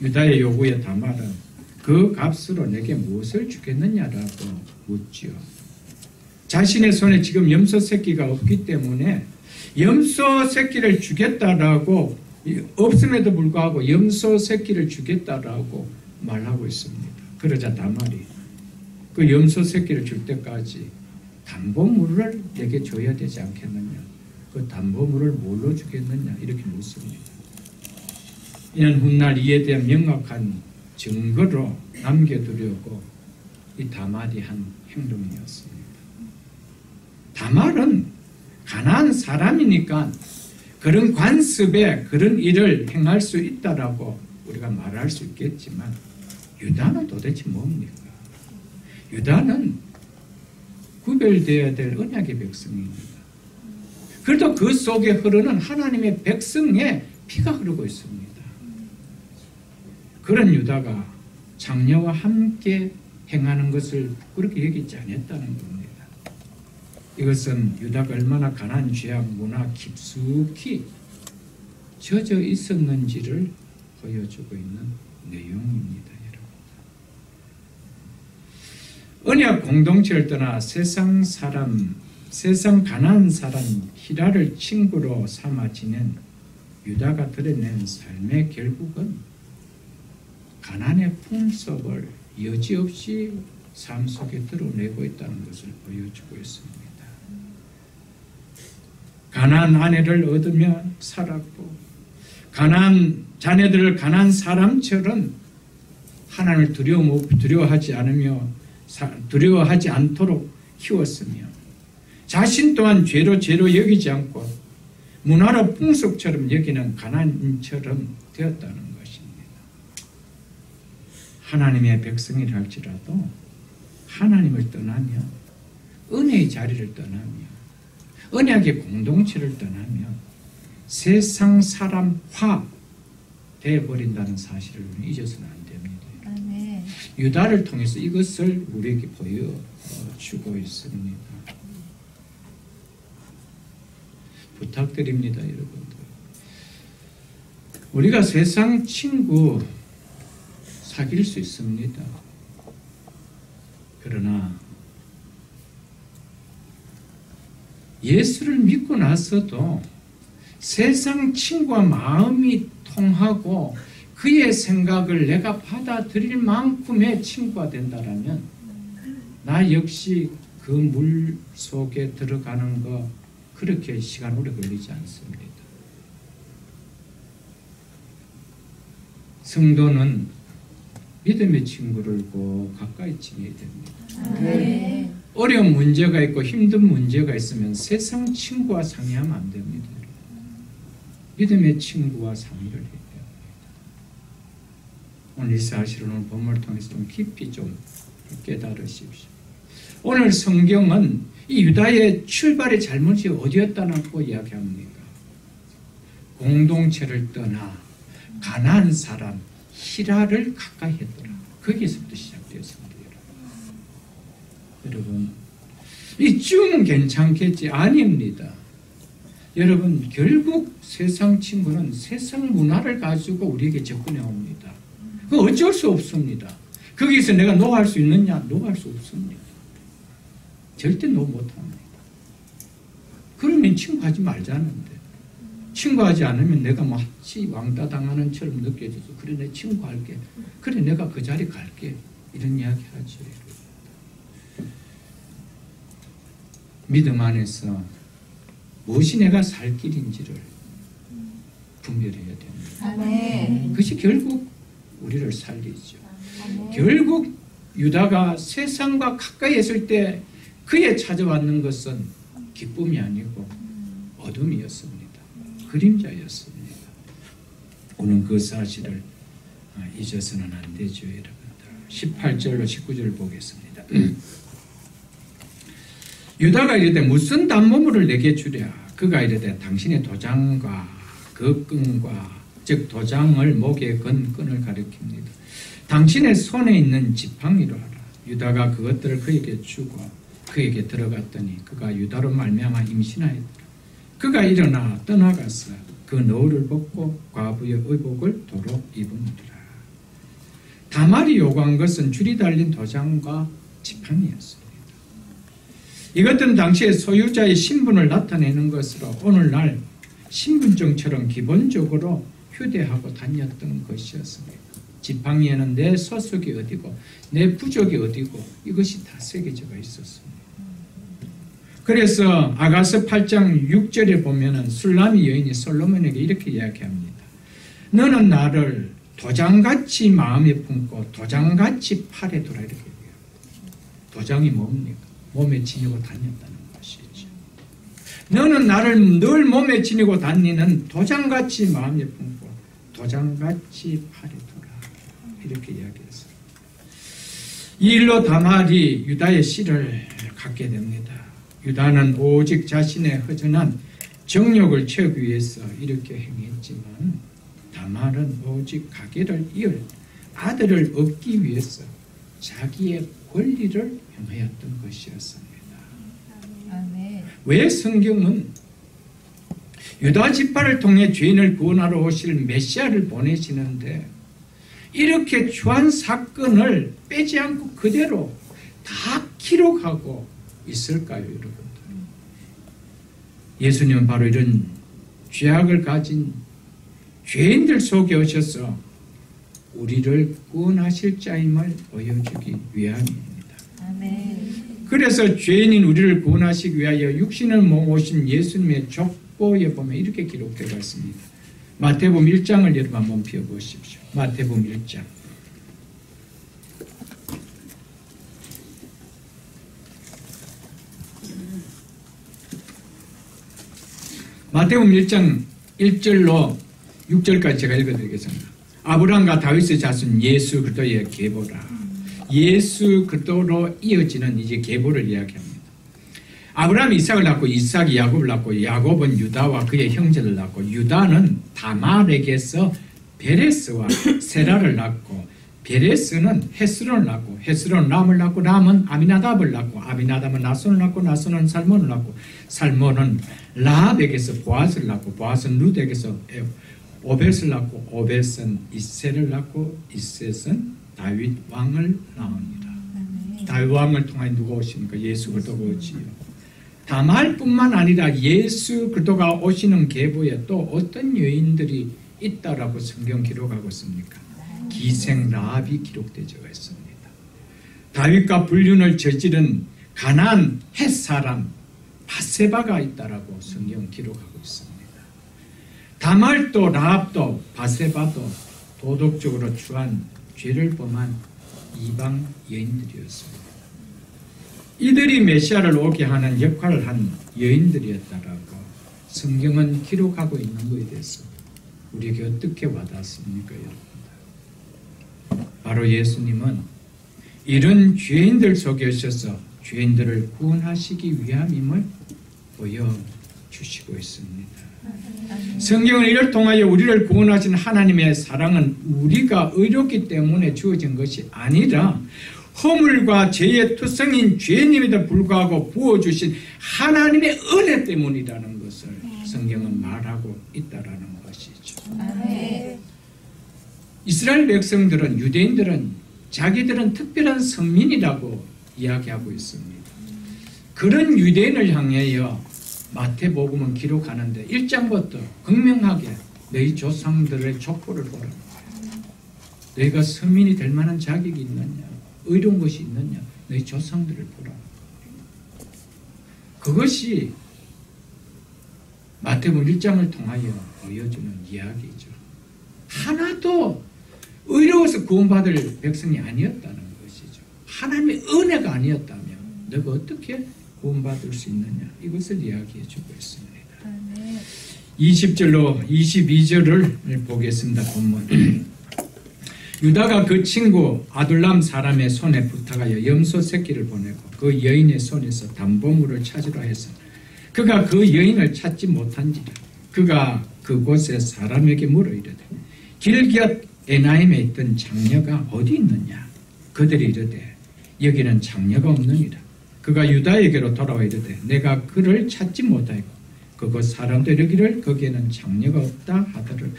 유다의 요구에 다말은 그 값으로 내게 무엇을 주겠느냐라고 묻지요. 자신의 손에 지금 염소 새끼가 없기 때문에 염소 새끼를 주겠다라고 없음에도 불구하고 염소 새끼를 주겠다라고 말하고 있습니다. 그러자 다말이 그 염소 새끼를 줄 때까지 담보물을 내게 줘야 되지 않겠느냐. 그 담보물을 뭘로 주겠느냐 이렇게 묻습니다. 이는 훗날 이에 대한 명확한 증거로 남겨두려고 이 다말이 한 행동이었습니다. 다말은 가난한 사람이니까 그런 관습에 그런 일을 행할 수 있다라고 우리가 말할 수 있겠지만 유다는 도대체 뭡니까? 유다는 구별되어야 될 언약의 백성입니다. 그래도 그 속에 흐르는 하나님의 백성의 피가 흐르고 있습니다. 그런 유다가 장녀와 함께 행하는 것을 부끄럽게 여기지 않았다는 겁니다. 이것은 유다가 얼마나 가난 죄악 문화 깊숙이 젖어 있었는지를 보여주고 있는 내용입니다. 여러분. 언약 공동체를 떠나 세상 가난한 사람 히라를 친구로 삼아 지낸 유다가 드러낸 삶의 결국은 가난의 풍속을 여지없이 삶 속에 드러내고 있다는 것을 보여주고 있습니다. 가난한 아내를 얻으며 살았고 가난한 자녀들을 가난한 사람처럼 하나님을 두려워하지 않도록 키웠으며 자신 또한 죄로 여기지 않고 문화로 풍속처럼 여기는 가난인처럼 되었다는 것입니다. 하나님의 백성이라 할지라도 하나님을 떠나며 은혜의 자리를 떠나며 언약의 공동체를 떠나며 세상 사람화 되어버린다는 사실을 잊어서는 안 됩니다. 아멘. 유다를 통해서 이것을 우리에게 보여주고 있습니다. 부탁드립니다, 여러분들. 우리가 세상 친구 사귈 수 있습니다. 그러나 예수를 믿고 나서도 세상 친구와 마음이 통하고 그의 생각을 내가 받아들일 만큼의 친구가 된다면 나 역시 그 물 속에 들어가는 거 그렇게 시간 오래 걸리지 않습니다. 성도는 믿음의 친구를 꼭 가까이 지내야 됩니다. 네. 어려운 문제가 있고 힘든 문제가 있으면 세상 친구와 상의하면 안 됩니다. 믿음의 친구와 상의를 해야 됩니다. 오늘 이 사실을 오늘 본문을 통해서 좀 깊이 좀 깨달으십시오. 오늘 성경은 이 유다의 출발의 잘못이 어디였다고 이야기합니까? 공동체를 떠나 가난한 사람 히라를 가까이 했더라. 거기서부터 시작되었습니다. 여러분, 이쯤은 괜찮겠지? 아닙니다. 여러분, 결국 세상 친구는 세상 문화를 가지고 우리에게 접근해 옵니다. 그거 어쩔 수 없습니다. 거기서 내가 노할 수 있느냐? 노할 수 없습니다. 절대 노 못합니다. 그러면 친구하지 말자는데, 친구하지 않으면 내가 마치 왕따 당하는 처럼 느껴져서 그래 내 친구할게, 그래 내가 그 자리 갈게, 이런 이야기 하죠. 믿음 안에서 무엇이 내가 살 길인지를 분별해야 됩니다. 아멘. 그것이 결국 우리를 살리죠. 아멘. 결국 유다가 세상과 가까이 했을 때 그에 찾아왔는 것은 기쁨이 아니고 어둠이었습니다. 그림자였습니다. 우리는 그 사실을 잊어서는 안 되죠, 여러분들. 18절로 19절 보겠습니다. 유다가 이르되 무슨 단모물을 내게 주랴. 그가 이르되 당신의 도장과 그 끈과 즉 도장을 목에 건 끈을 가리킵니다. 당신의 손에 있는 지팡이로 하라. 유다가 그것들을 그에게 주고 그에게 들어갔더니 그가 유다로 말미암아 임신하였더라. 그가 일어나 떠나가서 그 너울을 벗고 과부의 의복을 도로 입음이라. 다말이 요구한 것은 줄이 달린 도장과 지팡이였습니다. 이것들은 당시의 소유자의 신분을 나타내는 것으로 오늘날 신분증처럼 기본적으로 휴대하고 다녔던 것이었습니다. 지팡이에는 내 소속이 어디고 내 부족이 어디고 이것이 다 새겨져 있었습니다. 그래서 아가서 8장 6절에 보면은 술람이 여인이 솔로몬에게 이렇게 이야기합니다. 너는 나를 도장같이 마음에 품고 도장같이 팔에 두라 이렇게 얘기해요. 도장이 뭡니까? 몸에 지니고 다녔다는 것이죠. 너는 나를 늘 몸에 지니고 다니는 도장같이 마음에 품고 도장같이 팔에 두라 이렇게 이야기했어요. 이 일로 다말이 유다의 씨를 갖게 됩니다. 유다는 오직 자신의 허전한 정욕을 채우기 위해서 이렇게 행했지만 다말은 오직 가계를 이을 아들을 얻기 위해서 자기의 권리를 행하였던 것이었습니다. 아멘. 왜 성경은 유다 지파를 통해 죄인을 구원하러 오실 메시아를 보내시는데 이렇게 추한 사건을 빼지 않고 그대로 다 기록하고 있을까요, 여러분들? 예수님은 바로 이런 죄악을 가진 죄인들 속에 오셔서 우리를 구원하실 자임을 보여주기 위함입니다. 아멘. 그래서 죄인인 우리를 구원하시기 위하여 육신을 모으신 예수님의 족보에 보면 이렇게 기록되어 있습니다. 마태복음 1장을 여러분 한번 펴보십시오. 마태복음 1장. 마태복음 1장 1절로 6절까지 제가 읽어드리겠습니다. 아브라함과 다윗의 자손 예수 그리스도의 계보라. 예수 그리스도로 이어지는 이제 계보를 이야기합니다. 아브라함이 이삭을 낳고 이삭이 야곱을 낳고 야곱은 유다와 그의 형제를 낳고 유다는 다말에게서 베레스와 세라를 낳고 베레스는 헤스론을 낳고 헤스론은 람을 낳고 람은 아미나답을 낳고 아미나답은 나손을 낳고 나손은 살몬을 낳고 살몬은 라합에게서 보아스를 낳고 보아스는 룻에게서 오벳을 낳고 오벳은 이셋을 낳고 이셋은 다윗 왕을 낳습니다. 다윗 왕을 통해 누가 오십니까? 예수 그리스도가 오지요. 다말뿐만 아니라 예수 그리스도가 오시는 계보에 또 어떤 여인들이 있다라고 성경 기록하고 있습니까? 기생 라합이 기록되어 있습니다. 다윗과 불륜을 저지른 가나안 헷 사람 바세바가 있다라고 성경 기록하고 있습니다. 다말도 라합도 바세바도 도덕적으로 추한 죄를 범한 이방 여인들이었습니다. 이들이 메시아를 오게 하는 역할을 한 여인들이었다라고 성경은 기록하고 있는 것에 대해서 우리에게 어떻게 와닿습니까, 여러분? 바로 예수님은 이런 죄인들 속에 오셔서 죄인들을 구원하시기 위함임을 보여주시고 있습니다. 성경은 이를 통하여 우리를 구원하신 하나님의 사랑은 우리가 의롭기 때문에 주어진 것이 아니라 허물과 죄의 투성인 죄인임에도 불구하고 부어주신 하나님의 은혜 때문이라는 것을 성경은 말하고 있다라는 것이죠. 아멘. 이스라엘 백성들은 유대인들은 자기들은 특별한 선민이라고 이야기하고 있습니다. 그런 유대인을 향하여 마태복음은 기록하는데 1장부터 극명하게 너희 조상들의 족보를 보라. 너희가 선민이 될 만한 자격이 있느냐, 의로운 것이 있느냐, 너희 조상들을 보라. 그것이 마태복음 1장을 통하여 보여주는 이야기죠. 하나도 의로워서 구원받을 백성이 아니었다는 것이죠. 하나님의 은혜가 아니었다면 너가 어떻게 구원받을 수 있느냐, 이것을 이야기해 주고 있습니다. 20절로 22절을 보겠습니다. 본문. 유다가 그 친구 아둘람 사람의 손에 부탁하여 염소 새끼를 보내고 그 여인의 손에서 담보물을 찾으라 해서 그가 그 여인을 찾지 못한지라. 그가 그곳에 사람에게 물어 이르되 길곁 에나임에 있던 장녀가 어디 있느냐. 그들이 이르되 여기는 장녀가 없느니라. 그가 유다에게로 돌아와 이르되 내가 그를 찾지 못하고 그곳 사람들 이르기를 거기에는 장녀가 없다 하더라.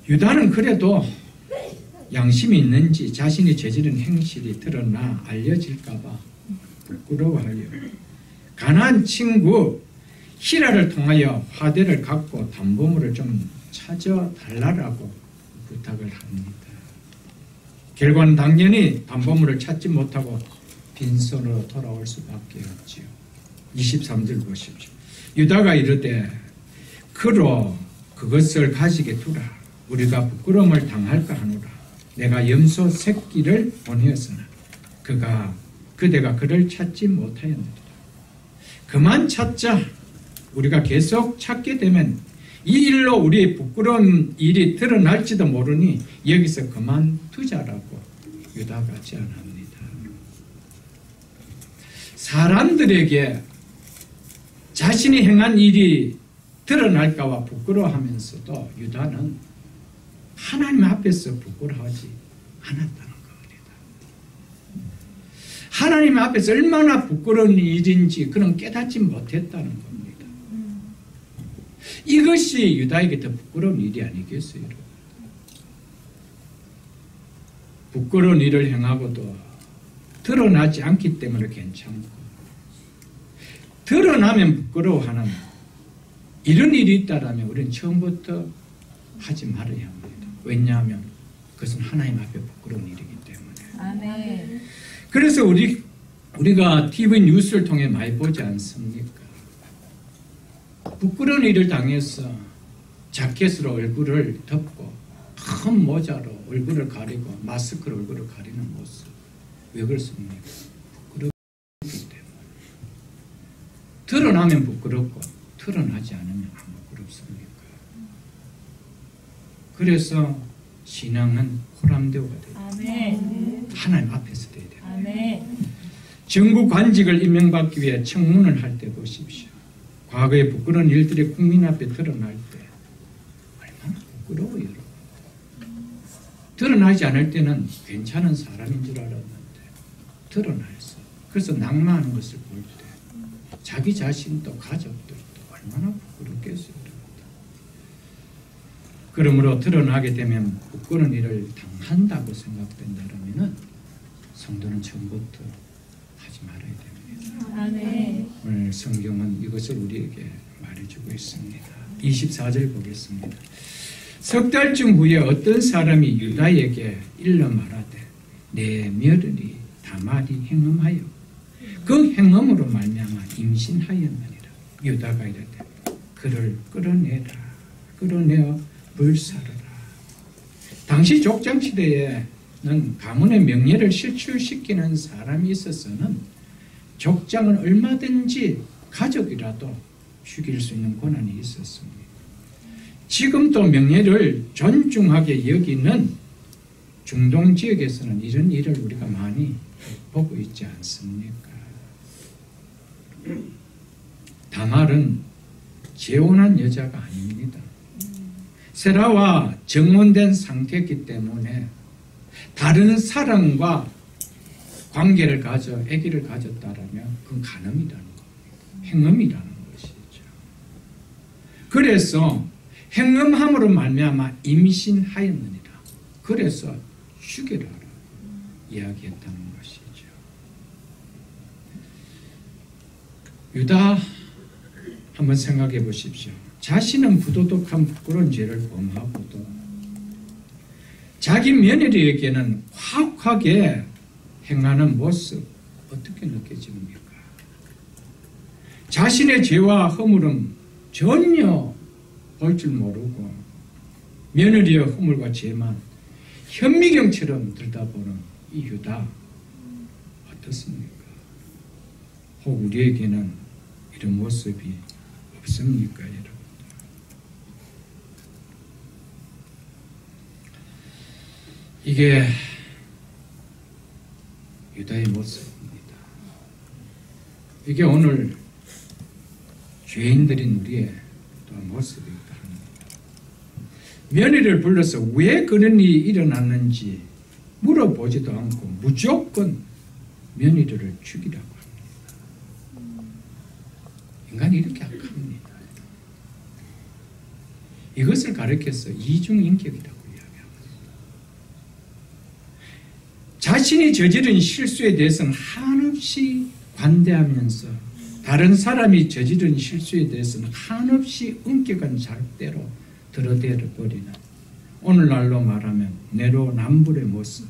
유다는 그래도 양심이 있는지 자신이 저지른 행실이 드러나 알려질까 봐 부끄러워하여 가나안 친구 히라를 통하여 화대를 갖고 담보물을 좀 찾아달라고 부탁을 합니다. 결과는 당연히 담보물을 찾지 못하고 빈손으로 돌아올 수밖에 없지요. 23절 보십시오. 유다가 이르되 그로 그것을 가지게 두라. 우리가 부끄러움을 당할까 하노라. 내가 염소 새끼를 보내었으나 그대가 그를 찾지 못하였느니라. 그만 찾자. 우리가 계속 찾게 되면 이 일로 우리의 부끄러운 일이 드러날지도 모르니 여기서 그만두자라고 유다가 제안합니다. 사람들에게 자신이 행한 일이 드러날까봐 부끄러워하면서도 유다는 하나님 앞에서 부끄러워하지 않았다는 겁니다. 하나님 앞에서 얼마나 부끄러운 일인지 그는 깨닫지 못했다는 겁니다. 이것이 유다에게 더 부끄러운 일이 아니겠어요? 부끄러운 일을 행하고도 드러나지 않기 때문에 괜찮고 드러나면 부끄러워하는 이런 일이 있다면 우리는 처음부터 하지 말아야 합니다. 왜냐하면 그것은 하나님 앞에 부끄러운 일이기 때문에. 아멘. 그래서 우리가 TV 뉴스를 통해 많이 보지 않습니까? 부끄러운 일을 당해서 자켓으로 얼굴을 덮고 큰 모자로 얼굴을 가리고 마스크로 얼굴을 가리는 모습. 왜 그렇습니까? 부끄럽기 때문에. 드러나면 부끄럽고 드러나지 않으면 안 부끄럽습니까? 그래서 신앙은 호람대오가 돼요. 아멘. 하나님 앞에서 돼야 돼요. 아멘. 정부 관직을 임명받기 위해 청문을 할 때 보십시오. 과거의 부끄러운 일들이 국민 앞에 드러날 때 얼마나 부끄러워요, 여러분. 드러나지 않을 때는 괜찮은 사람인 줄 알았는데 드러나서 그래서 낙마하는 것을 볼 때 자기 자신도 가족들도 얼마나 부끄럽겠어요. 그러므로 드러나게 되면 부끄러운 일을 당한다고 생각된다면 성도는 처음부터 하지 말아야 됩니다. 아멘. 오늘 성경은 이것을 우리에게 말해주고 있습니다. 24절 보겠습니다. 석 달쯤 후에 어떤 사람이 유다에게 일러 말하되 내 며느리 다말이 행음하여 그 행음으로 말미암아 임신하였느니라. 유다가 이르되 그를 끌어내어 불사르라. 당시 족장시대에는 가문의 명예를 실추시키는 사람이 있어서는 족장은 얼마든지 가족이라도 죽일 수 있는 권한이 있었습니다. 지금도 명예를 존중하게 여기는 중동 지역에서는 이런 일을 우리가 많이 보고 있지 않습니까? 다말은 재혼한 여자가 아닙니다. 세라와 정혼된 상태이기 때문에 다른 사람과 관계를 가져 아기를 가졌다라면 그건 간음이라는 겁니다. 행음이라는 것이죠. 그래서 행음함으로 말미암아 임신하였느니라. 그래서 죽여라 이야기했다는 것이죠. 유다 한번 생각해 보십시오. 자신은 부도덕한 부끄러운 죄를 범하고도 자기 며느리에게는 화학하게 행하는 모습 어떻게 느껴집니까? 자신의 죄와 허물은 전혀 볼 줄 모르고 며느리의 허물과 죄만 현미경처럼 들여다보는 이 유다 어떻습니까? 혹 우리에게는 이런 모습이 없습니까, 여러분? 이게 유다의 모습입니다. 이게 오늘 죄인들인 우리의 또 모습이기도 합니다. 며느리를 불러서 왜 그런 일이 일어났는지 물어보지도 않고 무조건 며느리를 죽이라고 합니다. 인간이 이렇게 악합니다. 이것을 가르쳐서 이중인격이라고 이야기합니다. 자신이 저지른 실수에 대해서는 한없이 관대하면서 다른 사람이 저지른 실수에 대해서는 한없이 엄격한 잣대로 들어대버리는, 오늘날로 말하면 내로남불의 모습.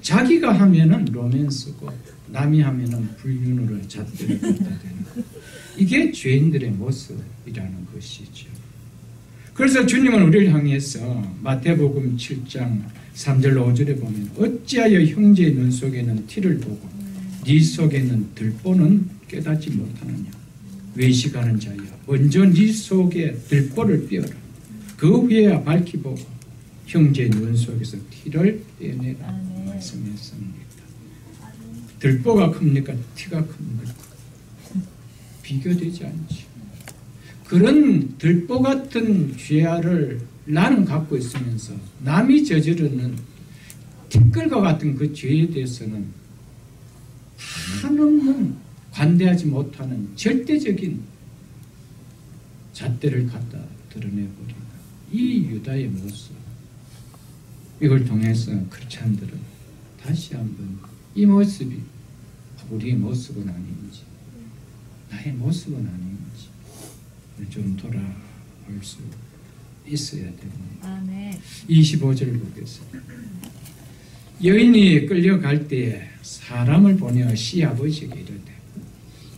자기가 하면은 로맨스고 남이 하면은 불륜으로 잣대를 갖다 대는, 이게 죄인들의 모습이라는 것이죠. 그래서 주님은 우리를 향해서 마태복음 7장 3절 5절에 보면 어찌하여 형제의 눈 속에는 티를 보고 네 속에는 들보는 깨닫지 못하느냐. 외식하는 자여, 먼저 네 속에 들보를 떼어라. 그 후에야 밝히 보고 형제의 눈 속에서 티를 떼내라 말씀했습니다. 들보가 큽니까? 티가 큽니까? 비교되지 않지. 그런 들보 같은 죄를 나는 갖고 있으면서 남이 저지르는 티끌과 같은 그 죄에 대해서는 한없는 관대하지 못하는 절대적인 잣대를 갖다 드러내버리는 이 유다의 모습, 이걸 통해서 크리스찬들은 다시 한번 이 모습이 우리의 모습은 아닌지, 나의 모습은 아닌지 좀 돌아볼 수 있어야 됩니다. 아멘. 25절 보겠습니다. 여인이 끌려갈 때에 사람을 보내어 시아버지에게 이르되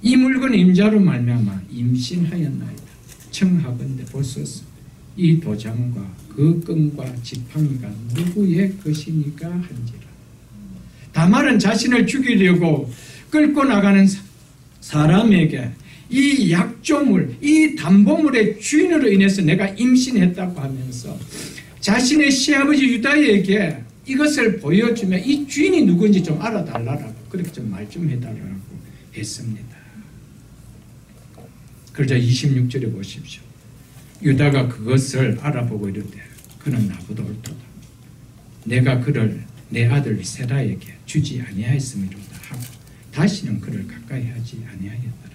이 물건 임자로 말미암아 임신하였나이다. 청하건대 보소서 이 도장과 그 끈과 지팡이가 누구의 것이니까 한지라. 다말은 자신을 죽이려고 끌고 나가는 사람에게 이 약조물, 이 담보물의 주인으로 인해서 내가 임신했다고 하면서 자신의 시아버지 유다에게 이것을 보여주면 이 주인이 누군지 좀 알아달라고, 그렇게 좀 말 좀 해달라고 했습니다. 그러자 26절에 보십시오. 유다가 그것을 알아보고 이르되 그는 나보다 옳도다. 내가 그를 내 아들 세라에게 주지 아니하였음이로다 하고 다시는 그를 가까이 하지 아니하였더라.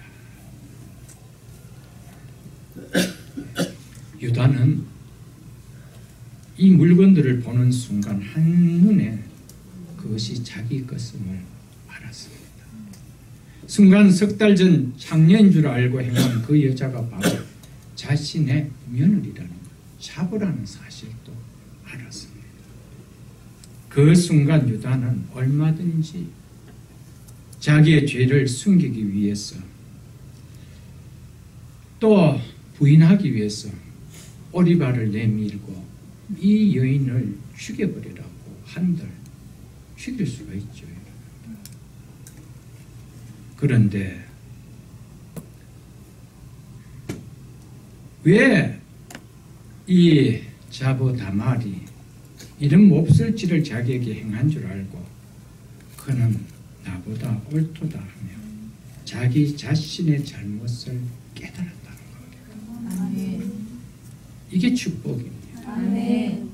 유다는 이 물건들을 보는 순간 한눈에 그것이 자기 것임을 알았습니다. 순간 석 달 전 장녀인 줄 알고 행한 그 여자가 바로 자신의 며느리라는 것, 자부라는 사실도 알았습니다. 그 순간 유다는 얼마든지 자기의 죄를 숨기기 위해서 또 부인하기 위해서 오리발을 내밀고 이 여인을 죽여버리라고 한들 죽일 수가 있죠. 그런데 왜 이 자보 다말이 이런 몹쓸 짓을 자기에게 행한 줄 알고 그는 나보다 옳도다 하며 자기 자신의 잘못을 깨달았다는 겁니다. 아멘. 이게 축복입니다. 아멘.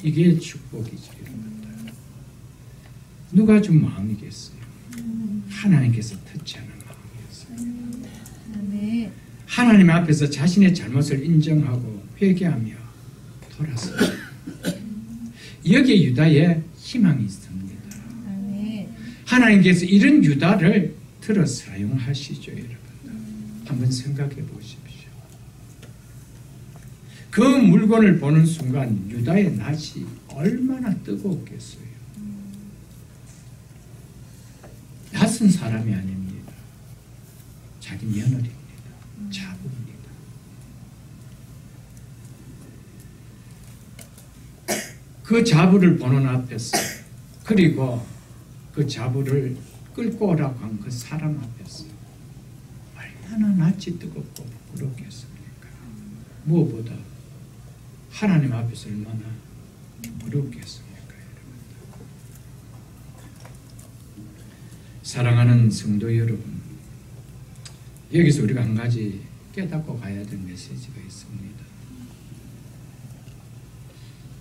이게 축복이죠. 누가 준 마음이겠어요? 하나님께서 터치하는 마음이었어요. 아멘. 하나님 앞에서 자신의 잘못을 인정하고 회개하며 돌아섭니다. 여기에 유다의 희망이 있습니다. 아멘. 하나님께서 이런 유다를 들어 사용하시죠, 여러분. 한번 생각해 보십시오. 그 물건을 보는 순간 유다의 낯이 얼마나 뜨거웠겠어요. 낯선 사람이 아닙니다. 자기 며느리입니다. 자부입니다. 그 자부를 보는 앞에서, 그리고 그 자부를 끌고 오라고 한 그 사람 앞에서 얼마나 낯이 뜨겁고 부끄럽겠습니까? 무엇보다 하나님 앞에서 얼마나 부끄럽겠습니까? 여러분. 사랑하는 성도 여러분, 여기서 우리가 한 가지 깨닫고 가야 될 메시지가 있습니다.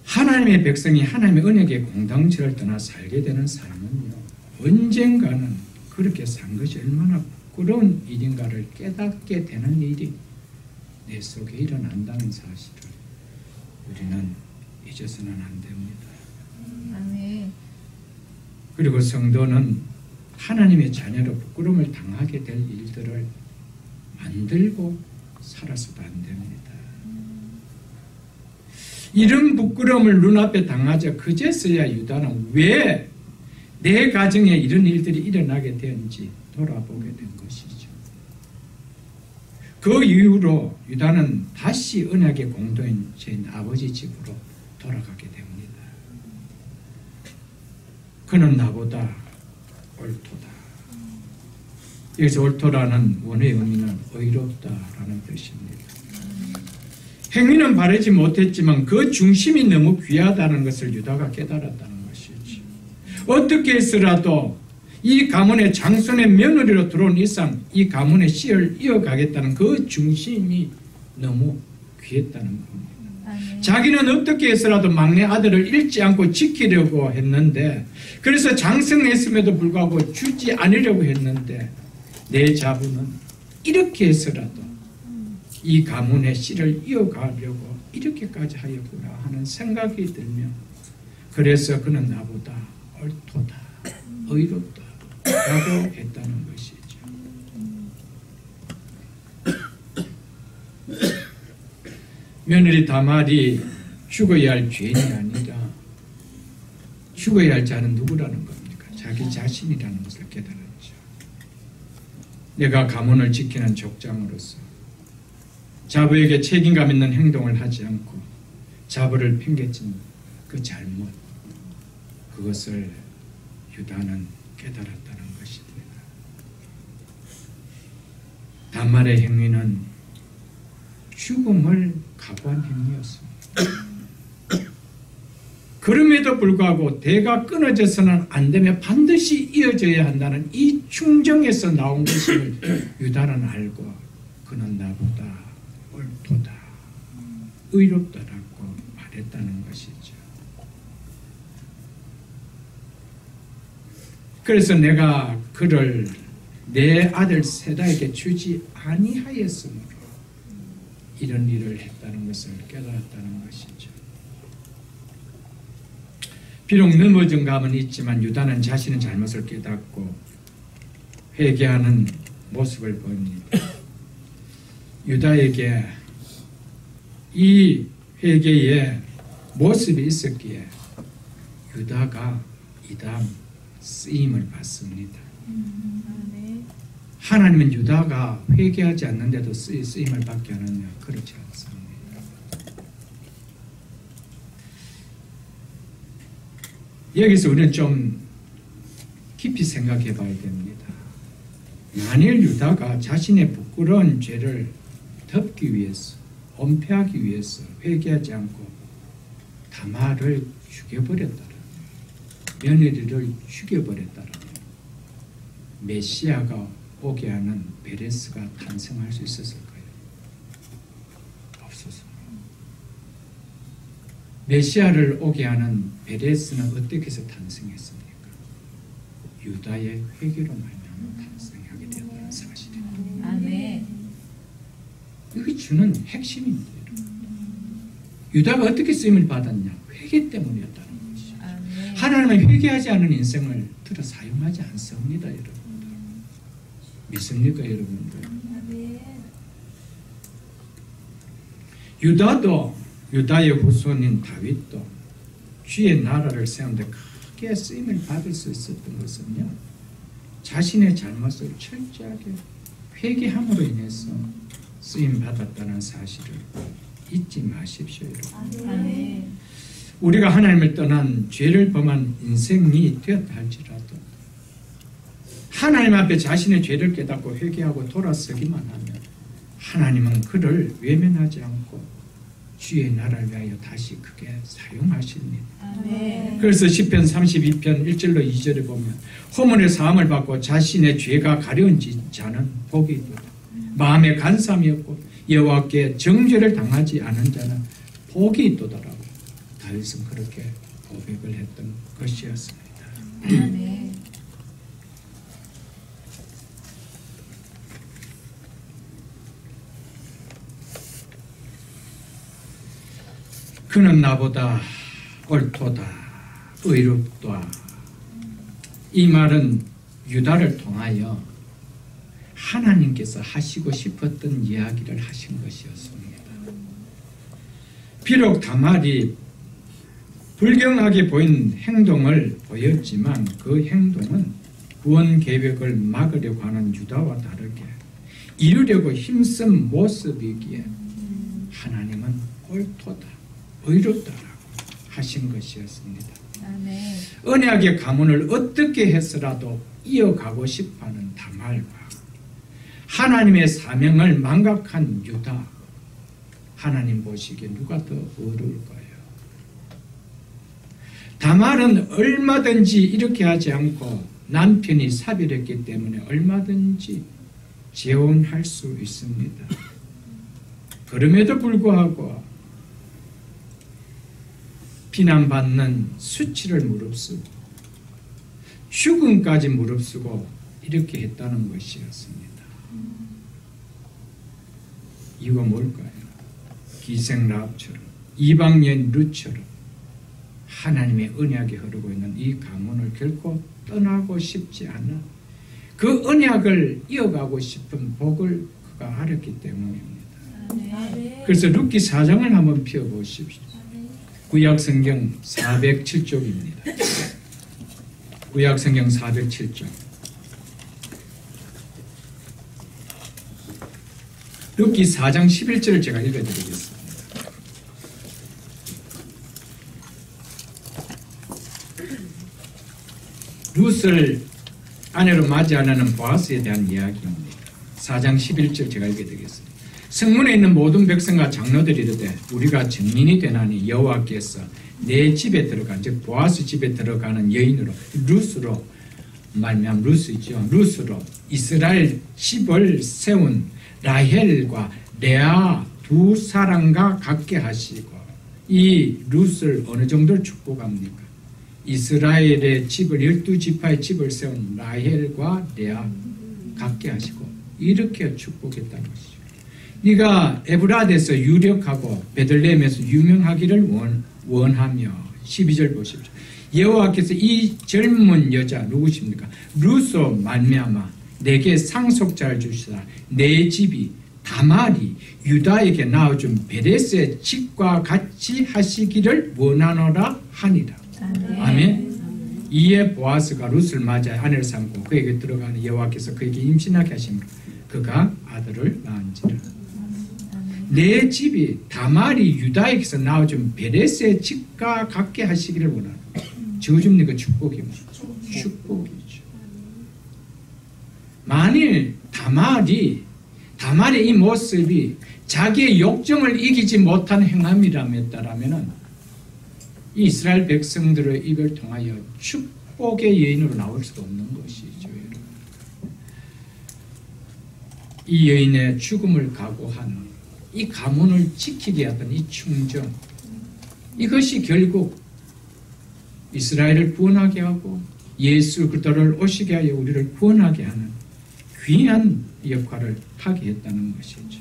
하나님의 백성이 하나님의 언약의 공동체를 떠나 살게 되는 삶은요, 언젠가는 그렇게 산 것이 얼마나 부끄러운 일인가를 깨닫게 되는 일이 내 속에 일어난다는 사실을 우리는 잊어서는 안 됩니다. 아멘. 그리고 성도는 하나님의 자녀로 부끄러움을 당하게 될 일들을 만들고 살아서도 안 됩니다. 이런 부끄러움을 눈앞에 당하자 그제서야 유다는 왜 내 가정에 이런 일들이 일어나게 되는지 돌아보게 된 것이죠. 그 이후로 유다는 다시 언약의 공동체인 아버지 집으로 돌아가게 됩니다. 그는 나보다 옳도다. 여기서 옳도라는 원어의 의미는 의롭다라는 뜻입니다. 행위는 바르지 못했지만 그 중심이 너무 귀하다는 것을 유다가 깨달았다는 것이죠. 어떻게 해서라도 이 가문의 장손의 며느리로 들어온 이상 이 가문의 씨를 이어가겠다는 그 중심이 너무 귀했다는 겁니다. 아멘. 자기는 어떻게 해서라도 막내 아들을 잃지 않고 지키려고 했는데, 그래서 장성했음에도 불구하고 주지 않으려고 했는데, 내 자부는 이렇게 해서라도 이 가문의 씨를 이어가려고 이렇게까지 하였구나 하는 생각이 들며, 그래서 그는 나보다 옳도다, 의롭다 라고 했다는 것이죠. 며느리 다말이 죽어야 할 죄인이 아니라 죽어야 할 자는 누구라는 겁니까? 자기 자신이라는 것을 깨달았죠. 내가 가문을 지키는 족장으로서 자부에게 책임감 있는 행동을 하지 않고 자부를 핑계친 그 잘못, 그것을 유다는 깨달았다는 것입니다. 다말의 행위는 죽음을 각오한 행위였습니다. 그럼에도 불구하고 대가 끊어져서는 안 되며 반드시 이어져야 한다는 이 충정에서 나온 것임을 유다는 알고 그는 나보다 옳도다, 의롭다라고 말했다는 것이죠. 그래서 내가 그를 내 아들 세다에게 주지 아니하였으므로 이런 일을 했다는 것을 깨달았다는 것이죠. 비록 넘어진 감은 있지만 유다는 자신의 잘못을 깨닫고 회개하는 모습을 보입니다. 유다에게 이 회개의 모습이 있었기에 유다가 이다음 쓰임을 받습니다. 하나님은 유다가 회개하지 않는데도 쓰임을 받게 하느냐? 그렇지 않습니다. 여기서 우리는 좀 깊이 생각해 봐야 됩니다. 만일 유다가 자신의 부끄러운 죄를 덮기 위해서, 은폐하기 위해서 회개하지 않고 다말을 죽여버렸다면, 며느리를 죽여버렸다면 메시아가 오게 하는 베레스가 탄생할 수 있었을까요? 없었습니다. 메시아를 오게 하는 베레스는 어떻게 해서 탄생했습니까? 유다의 회개로 말미암아 탄생하게 되었다는 사실입니다. 아멘. 이게 주는 핵심입니다. 유다가 어떻게 쓰임을 받았냐? 회개 때문이었다는 것이죠. 아멘. 하나님은 회개하지 않은 인생을 들어 사용하지 않습니다, 여러분. 믿습니까, 여러분들? 유다도, 유다의 후손인 다윗도 주의 나라를 세우는데 크게 쓰임을 받을 수 있었던 것은요, 자신의 잘못을 철저하게 회개함으로 인해서 쓰임 받았다는 사실을 잊지 마십시오, 여러분. 아멘. 우리가 하나님을 떠난 죄를 범한 인생이 되었다 할지라도 하나님 앞에 자신의 죄를 깨닫고 회개하고 돌아서기만 하면 하나님은 그를 외면하지 않고 주의 나라를 위하여 다시 크게 사용하십니다. 아멘. 그래서 시편 32편 1절로 2절에 보면 허물의 사함을 받고 자신의 죄가 가려운 자는 복이 있도다. 마음에 간삼이 없고 여호와께 정죄를 당하지 않은 자는 복이 있도다라고 다윗은 그렇게 고백을 했던 것이었습니다. 아멘. 그는 나보다 옳도다 의롭다. 이 말은 유다를 통하여 하나님께서 하시고 싶었던 이야기를 하신 것이었습니다. 비록 다말이 불경하게 보인 행동을 보였지만 그 행동은 구원 계획을 막으려고 하는 유다와 다르게 이루려고 힘쓴 모습이기에 하나님은 옳도다 의롭다라고 하신 것이었습니다. 아멘. 언약의 가문을 어떻게 해서라도 이어가고 싶어하는 다말과 하나님의 사명을 망각한 유다, 하나님 보시기에 누가 더 어려울까요? 다말은 얼마든지 이렇게 하지 않고 남편이 사별했기 때문에 얼마든지 재혼할 수 있습니다. 그럼에도 불구하고 비난받는 수치를 무릅쓰고 죽음까지 무릅쓰고 이렇게 했다는 것이었습니다. 이거 뭘까요? 기생 라합처럼 이방인 룻처럼 하나님의 언약이 흐르고 있는 이 가문을 결코 떠나고 싶지 않아 그 언약을 이어가고 싶은 복을 그가 알았기 때문입니다. 아멘. 그래서 룻기 4장을 한번 펴보십시오. 구약성경 407쪽입니다. 구약성경 407쪽. 룻기 4장 11절을 제가 읽어드리겠습니다. 룻을 아내로 맞이하는 보아스에 대한 이야기입니다. 4장 11절 제가 읽어드리겠습니다. 성문에 있는 모든 백성과 장로들이 이르되 우리가 증인이 되나니 여호와께서 내 집에 들어간 즉 보아스 집에 들어가는 여인으로 룻으로 말미암아 룻이죠. 룻으로 이스라엘 집을 세운 라헬과 레아 두 사람과 같게 하시고 이 룻을 어느 정도로 축복합니까? 이스라엘의 집을 12지파의 집을 세운 라헬과 레아 같게 하시고 이렇게 축복했다는 것이죠. 네가 에브라드에서 유력하고 베들레헴에서 유명하기를 원하며 12절 보십시오. 여호와께서 이 젊은 여자 누구십니까? 룻으로 말미암아 내게 상속자를 주시다. 내 집이 다말이 유다에게 낳아준 베레스의 집과 같이 하시기를 원하노라 하니라. 아멘. 이에 보아스가 룻을 맞아 아내를 삼고 그에게 들어가는 여호와께서 그에게 임신하게 하시므로 그가 아들을 낳은지라. 내 집이 다말이 유다에게서 낳아준 베레스의 집과 같게 하시기를 원하노라. 지어줍니까? 축복입니다. 축복이죠. 만일 다말의 이 모습이 자기의 욕정을 이기지 못한 행함이라면 이스라엘 백성들의 입을 통하여 축복의 여인으로 나올 수도 없는 것이죠. 이 여인의 죽음을 각오한 이 가문을 지키게 하던 이 충정, 이것이 결국 이스라엘을 구원하게 하고 예수 그리스도를 오시게 하여 우리를 구원하게 하는 귀한 역할을 하게 했다는 것이죠.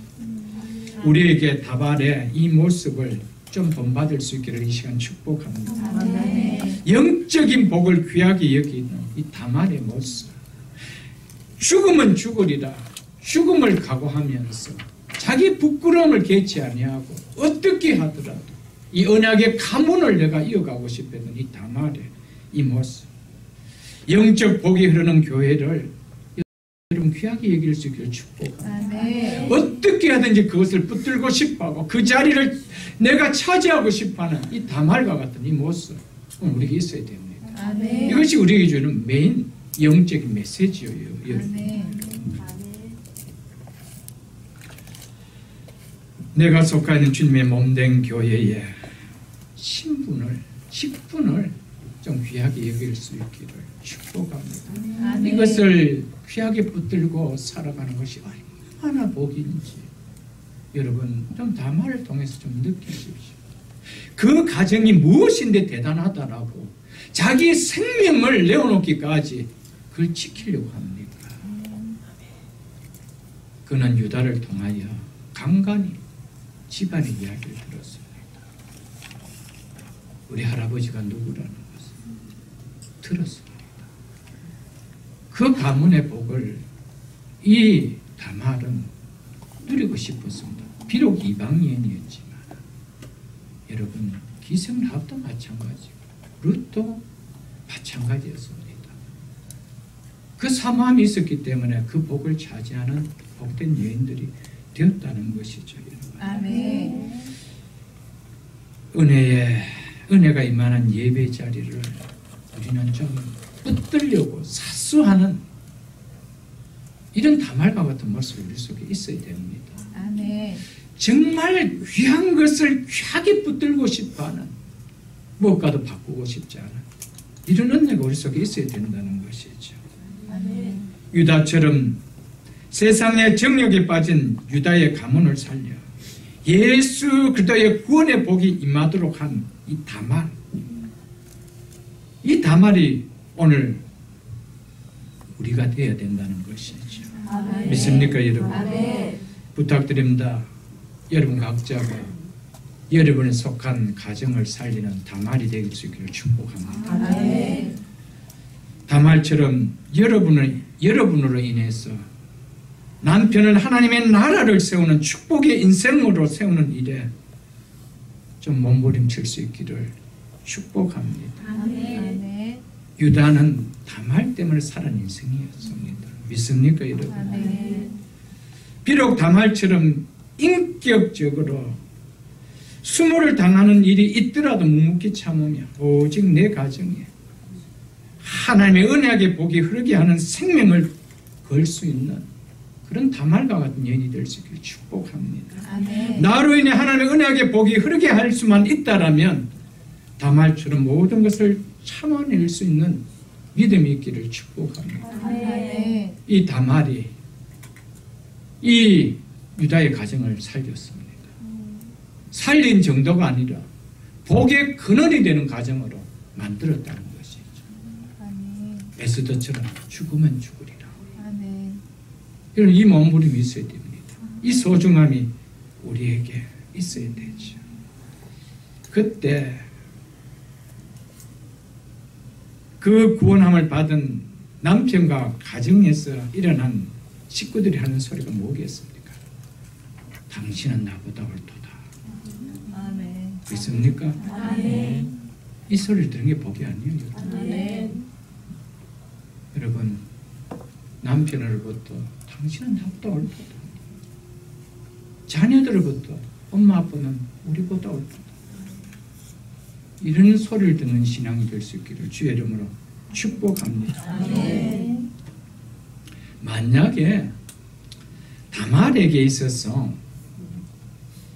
우리에게 다발의 이 모습을 좀 본받을 수 있기를 이 시간 축복합니다. 아멘. 영적인 복을 귀하게 여기는 이 다말의 모습. 죽음은 죽으리라. 죽음을 각오하면서 자기 부끄러움을 개치 아니하고 어떻게 하더라도 이 언약의 가문을 내가 이어가고 싶었던 이 다말의 이 모습. 영적 복이 흐르는 교회를 여러분 귀하게 여길 수 있기를 축복합니다. 아멘. 어떻게 하든지 그것을 붙들고 싶어하고 그 자리를 내가 차지하고 싶어하는 이 다말과 같은 이 모습 우리에게 있어야 됩니다. 아멘. 이것이 우리에게 주는 메인 영적인 메시지예요. 여러분. 아멘. 내가 속하는 주님의 몸된 교회에 신분을, 직분을 좀 귀하게 여길 수 있기를 축복합니다. 아멘. 이것을 귀하게 붙들고 살아가는 것이 얼마나 복인지 여러분 좀 담화를 통해서 좀 느끼십시오. 그 가정이 무엇인데 대단하다라고 자기 생명을 내어놓기까지 그걸 지키려고 합니까? 그는 유다를 통하여 간간히 집안의 이야기를 들었습니다. 우리 할아버지가 누구라는 것을 들었습니다. 그 가문의 복을 이 다말은 누리고 싶었습니다. 비록 이방인이었지만 여러분 기생랍도 마찬가지고 룻도 마찬가지였습니다. 그 사모함이 있었기 때문에 그 복을 차지하는 복된 여인들이 되었다는 것이죠. 여러분. 아멘. 은혜가 임하는 예배 자리를 우리는 좀 붙들려고 사수하는 이런 다말과 같은 모습이 우리 속에 있어야 됩니다. 아멘. 정말 귀한 것을 귀하게 붙들고 싶어하는 무엇과도 바꾸고 싶지 않은 이런 은혜가 우리 속에 있어야 된다는 것이죠. 아멘. 유다처럼 세상의 정욕에 빠진 유다의 가문을 살려 예수 그리스도의 구원의 복이 임하도록 한 이 다말, 이 다말이 오늘 우리가 되어야 된다는 것이죠. 아멘. 믿습니까 여러분? 아멘. 부탁드립니다. 여러분 각자가 여러분에 속한 가정을 살리는 다말이 되길 수 있기를 축복합니다. 아멘. 다말처럼 여러분으로 인해서 남편을 하나님의 나라를 세우는 축복의 인생으로 세우는 일에 좀 몸부림칠 수 있기를 축복합니다. 아멘. 유다는 다말 때문에 살은 인생이었습니다. 믿습니까 여러분? 아멘. 비록 다말처럼 인격적으로 수모를 당하는 일이 있더라도 묵묵히 참으며 오직 내 가정에 하나님의 은혜하게 복이 흐르게 하는 생명을 걸 수 있는 그런 다말과 같은 여인이 될 수 있기를 축복합니다. 아멘. 나로 인해 하나님의 은혜하게 복이 흐르게 할 수만 있다라면 다말처럼 모든 것을 참아낼 수 있는 믿음이 있기를 축복합니다. 아멘. 이 다말이 이 유다의 가정을 살렸습니다. 살린 정도가 아니라 복의 근원이 되는 가정으로 만들었다는 것이죠. 아멘. 에스더처럼 죽으면 죽으리라. 아멘. 이런 이 몸부림이 있어야 됩니다. 이 소중함이 우리에게 있어야 되죠. 그때 그 구원함을 받은 남편과 가정에서 일어난 식구들이 하는 소리가 뭐겠습니까? 당신은 나보다 옳도다. 아멘. 믿습니까? 아멘. 이 소리를 들은 게 복이 아니에요. 아멘. 여러분 남편으로부터 당신은 나보다 옳도다. 자녀들로부터 엄마 아빠는 우리보다 옳도다. 이런 소리를 듣는 신앙이 될 수 있기를 주의 이름으로 축복합니다. 아멘. 만약에 다말에게 있어서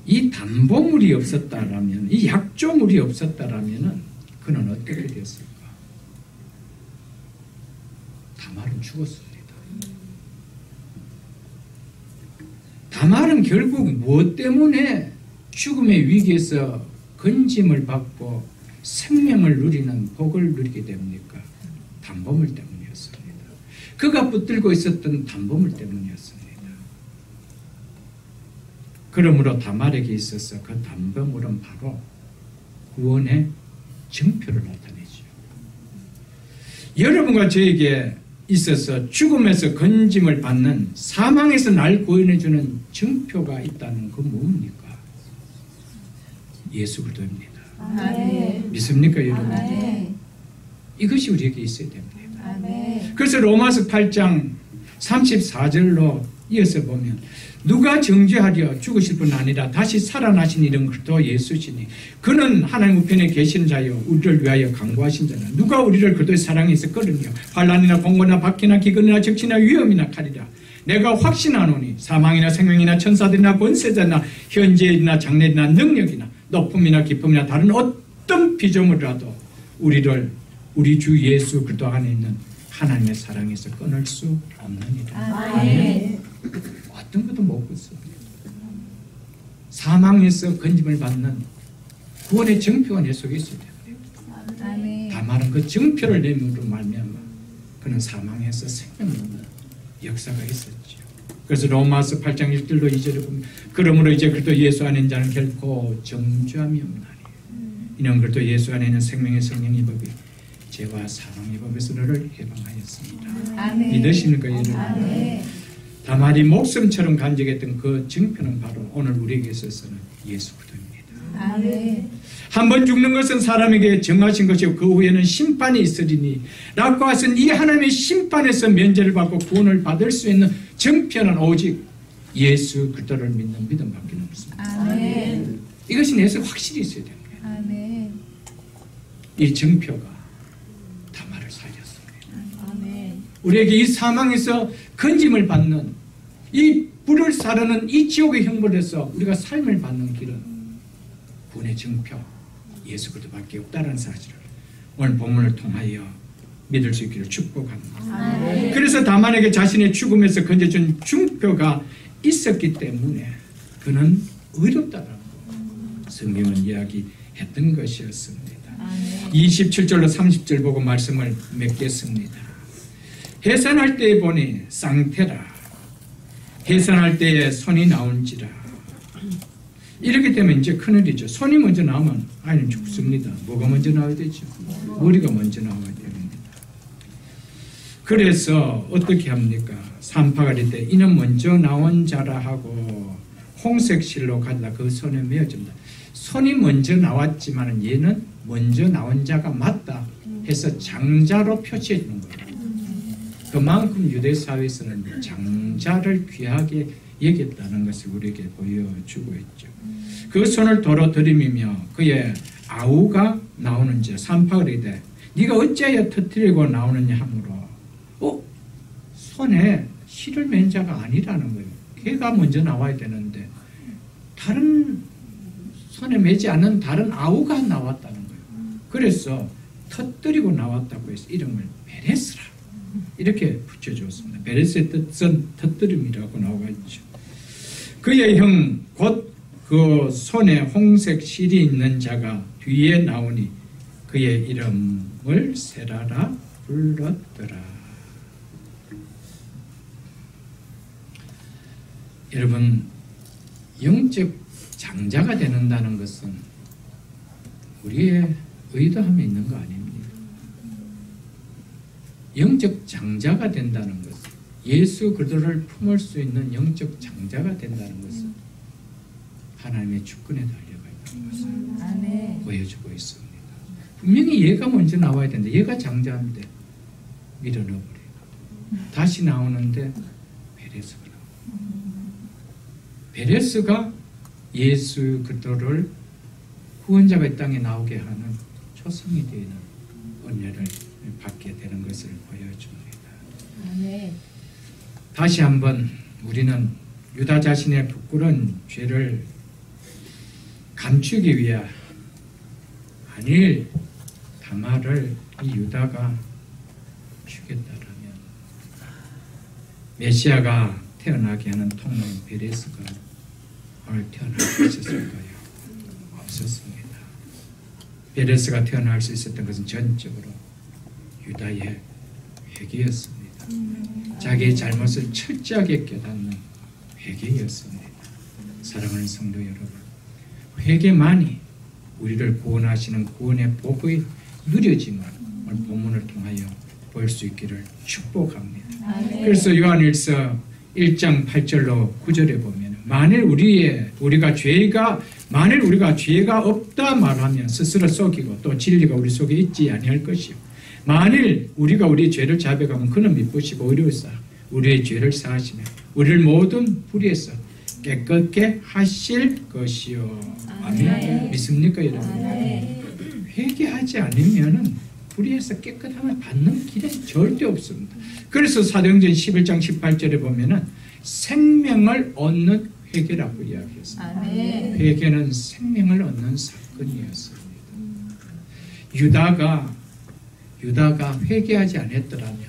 이 담보물이 없었다라면, 이 약조물이 없었다라면 그는 어떻게 되었을까? 다말은 죽었습니다. 다말은 결국 무엇 때문에 죽음의 위기에서 건짐을 받고 생명을 누리는 복을 누리게 됩니까? 담보물 때문이었습니다. 그가 붙들고 있었던 담보물 때문이었습니다. 그러므로 다말에게 있어서 그 담보물은 바로 구원의 증표를 나타내죠. 여러분과 저에게 있어서 죽음에서 건짐을 받는, 사망에서 날 구원해주는 증표가 있다는 건 뭡니까? 예수 그리스도입니다. 아멘. 믿습니까 여러분? 아멘. 이것이 우리에게 있어야 됩니다. 아멘. 그래서 로마서 8장 34절로 이어서 보면 누가 정죄하려 죽으실 뿐 아니라 다시 살아나신 이런 그리스도 예수시니 그는 하나님 우편에 계신 자여 우리를 위하여 강구하신 자라. 누가 우리를 그리스도의 사랑에서 끌으며 환난이나 공고나 박해나 기근이나 적치나 위험이나 칼이라. 내가 확신하노니 사망이나 생명이나 천사들이나 권세자나 현재이나 장래이나 능력이나 높음이나 깊음이나 다른 어떤 피조물이라도 우리를 우리 주 예수 그리스도 안에 있는 하나님의 사랑에서 끊을 수 없느니라. 아멘. 어떤 것도 못 끊습니다. 사망에서 건짐을 받는 구원의 정표가 내 속에 있어야 됩니다. 아멘. 다만 그 정표를 내므로 말미암아 그는 사망에서 생명을 얻는 역사가 있었죠. 그래서 로마서 8장 1절로 2절에 보면 그러므로 이제 그리스도 예수 안에 있는 자는 결코 정죄함이 없나니 이는 그리스도 예수 안에 있는 생명의 성령의 법이 죄와 사망의 법에서 너를 해방하였습니다. 아멘. 믿으십니까 여러분? 아멘. 다만 이 목숨처럼 간직했던 그 증표는 바로 오늘 우리에게 있어서는 예수 그리스도입니다. 아멘. 한 번 죽는 것은 사람에게 정하신 것이고 그 후에는 심판이 있으리니 라고 하신 이 하나님의 심판에서 면제를 받고 구원을 받을 수 있는 정표는 오직 예수 그리스도를 믿는 믿음밖에 없습니다. 아멘. 이것이 내 속에 확실히 있어야 됩니다. 아멘. 이 정표가 다마를 살렸습니다. 아멘. 우리에게 이 사망에서 건짐을 받는 이 불을 사르는 이 지옥의 형벌에서 우리가 삶을 받는 길은 구원의 정표 예수 그리스도밖에 없다는 사실을 오늘 본문을 통하여 믿을 수 있기를 축복합니다. 아멘. 그래서 다만에게 자신의 죽음에서 건져준 증표가 있었기 때문에 그는 의롭다라고 성경은 이야기했던 것이었습니다. 아멘. 27절로 30절 보고 말씀을 맺겠습니다. 해산할 때에 보니 쌍태라 해산할 때에 손이 나온지라. 이렇게 되면 이제 큰일이죠. 손이 먼저 나오면 아이는 죽습니다. 뭐가 먼저 나와야 되죠? 머리가 먼저 나와야 됩니다. 그래서 어떻게 합니까? 산파가리 때 이는 먼저 나온 자라 하고 홍색 실로 가져다 그 손에 메어줍니다. 손이 먼저 나왔지만 얘는 먼저 나온 자가 맞다 해서 장자로 표시해 주는 거예요. 그만큼 유대 사회에서는 장자를 귀하게 여겼다는 것을 우리에게 보여주고 있죠. 그 손을 도로 들이미며 그의 아우가 나오는지 산파그리되 네가 어찌하여 터뜨리고 나오느냐 하므로 손에 실을 맨 자가 아니라는 거예요. 걔가 먼저 나와야 되는데 다른 손에 매지 않는 다른 아우가 나왔다는 거예요. 그래서 터뜨리고 나왔다고 해서 이름을 베레스라 이렇게 붙여줬습니다. 베레스의 뜻은 터뜨림이라고 나와 있죠. 그의 형 곧 그 손에 홍색 실이 있는 자가 뒤에 나오니 그의 이름을 세라라 불렀더라. 여러분 영적 장자가 되는다는 것은 우리의 의도함에 있는 거 아닙니다. 영적 장자가 된다는 것은 예수 그리스도를 품을 수 있는 영적 장자가 된다는 것은 하나님의 주권에 달려가 있는 것을 아멘. 보여주고 있습니다. 분명히 얘가 먼저 나와야 되는데 얘가 장자인데 밀어넣어버려요. 다시 나오는데 베레스가 나와요. 베레스가 예수 그리스도를 구원자가 이 땅에 나오게 하는 초성이 되는 은혜를 받게 되는 것을 보여줍니다. 아멘. 다시 한번 우리는 유다 자신의 부끄러운 죄를 감추기 위해 만일 다말을 이 유다가 죽였다라면 메시아가 태어나게 하는 통로인 베레스가 오늘 태어날 수 있었을까요? 없었습니다. 베레스가 태어날 수 있었던 것은 전적으로 유다의 회개였습니다. 자기의 잘못을 철저하게 깨닫는 회개였습니다. 사랑하는 성도 여러분, 회개만이 우리를 구원하시는 구원의 복의 누려짐을 오늘 본문을 통하여 볼 수 있기를 축복합니다. 아멘. 그래서 요한일서 1장 8절로 9절에 보면 만일 우리가 죄가 없다 말하면 스스로 속이고 또 진리가 우리 속에 있지 아니할 것이요 만일 우리가 우리의 죄를 자백하면 그는 미쁘시고 의로우사 우리의 죄를 사하시며 우리를 모든 불의에서 깨끗게 하실 것이요. 아멘. 아멘. 믿습니까 여러분? 아멘. 회개하지 않으면 불의에서 깨끗함을 받는 길은 절대 없습니다. 그래서 사도행전 11장 18절에 보면은 생명을 얻는 회개라고 이야기했습니다. 아멘. 회개는 생명을 얻는 사건이었습니다. 유다가 회개하지 않았더라면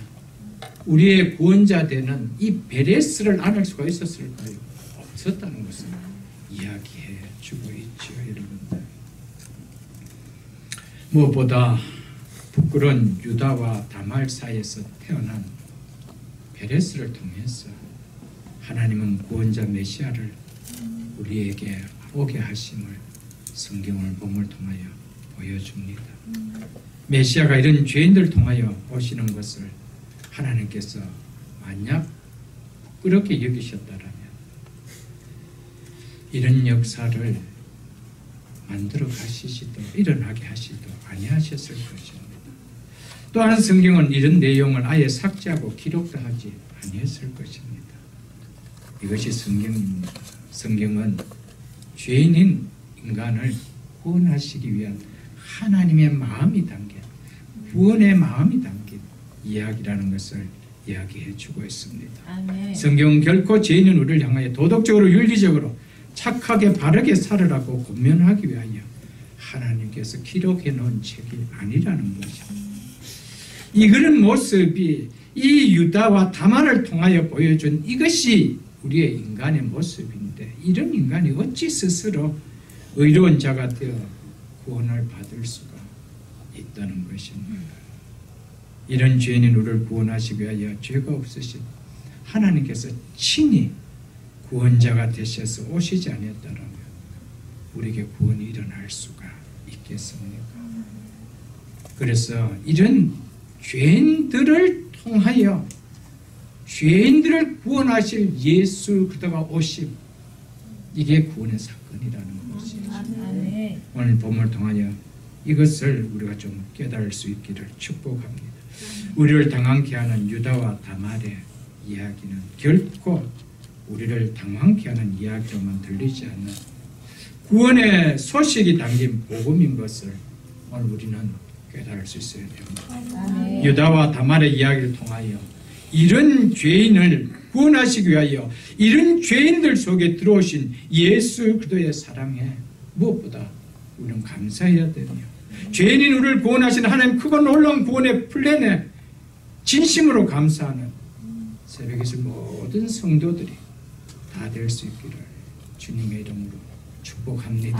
우리의 구원자 되는 이 베레스를 안을 수가 있었을까요? 없었다는 것을 이야기해 주고 있죠, 여러분들. 무엇보다 부끄러운 유다와 다말 사이에서 태어난 베레스를 통해서 하나님은 구원자 메시아를 우리에게 오게 하심을 성경을 봄을 통하여 보여줍니다. 메시아가 이런 죄인들을 통하여 오시는 것을 하나님께서 만약 그렇게 여기셨다라면 이런 역사를 만들어 가시지도 일어나게 하시도 아니하셨을 것입니다. 또한 성경은 이런 내용을 아예 삭제하고 기록도 하지 아니했을 것입니다. 이것이 성경입니다. 성경은 죄인인 인간을 구원하시기 위한 하나님의 마음이 담긴 구원의 마음이 담긴 이야기라는 것을 이야기해 주고 있습니다. 아멘. 성경은 결코 죄인은 우리를 향하여 도덕적으로 윤리적으로 착하게 바르게 살으라고 권면하기 위하여 하나님께서 기록해 놓은 책이 아니라는 것입니다. 이그런 모습이 이 유다와 다말을 통하여 보여준 이것이 우리의 인간의 모습인데 이런 인간이 어찌 스스로 의로운 자가 되어 구원을 받을 수가 있다는 것입니다. 이런 죄인인 우리를 구원하시기 위하여 죄가 없으신 하나님께서 친히 구원자가 되셔서 오시지 아니었다면 우리에게 구원이 일어날 수가 있겠습니까? 그래서 이런 죄인들을 통하여 죄인들을 구원하실 예수 그리스도가 오심, 이게 구원의 사건이라는 것이죠. 아멘. 오늘 본문을 통하여 이것을 우리가 좀 깨달을 수 있기를 축복합니다. 우리를 당황케 하는 유다와 다말의 이야기는 결코 우리를 당황케 하는 이야기로만 들리지 않는 구원의 소식이 담긴 복음인 것을 오늘 우리는 깨달을 수 있어야 됩니다. 아멘. 유다와 다말의 이야기를 통하여 이런 죄인을 구원하시기 위하여 이런 죄인들 속에 들어오신 예수 그리스도의 사랑에 무엇보다 우리는 감사해야 되며 죄인인 우리를 구원하신 하나님 크고 놀라운 구원의 플랜에 진심으로 감사하는 새벽에 있을 모든 성도들이 다 될 수 있기를 주님의 이름으로 축복합니다.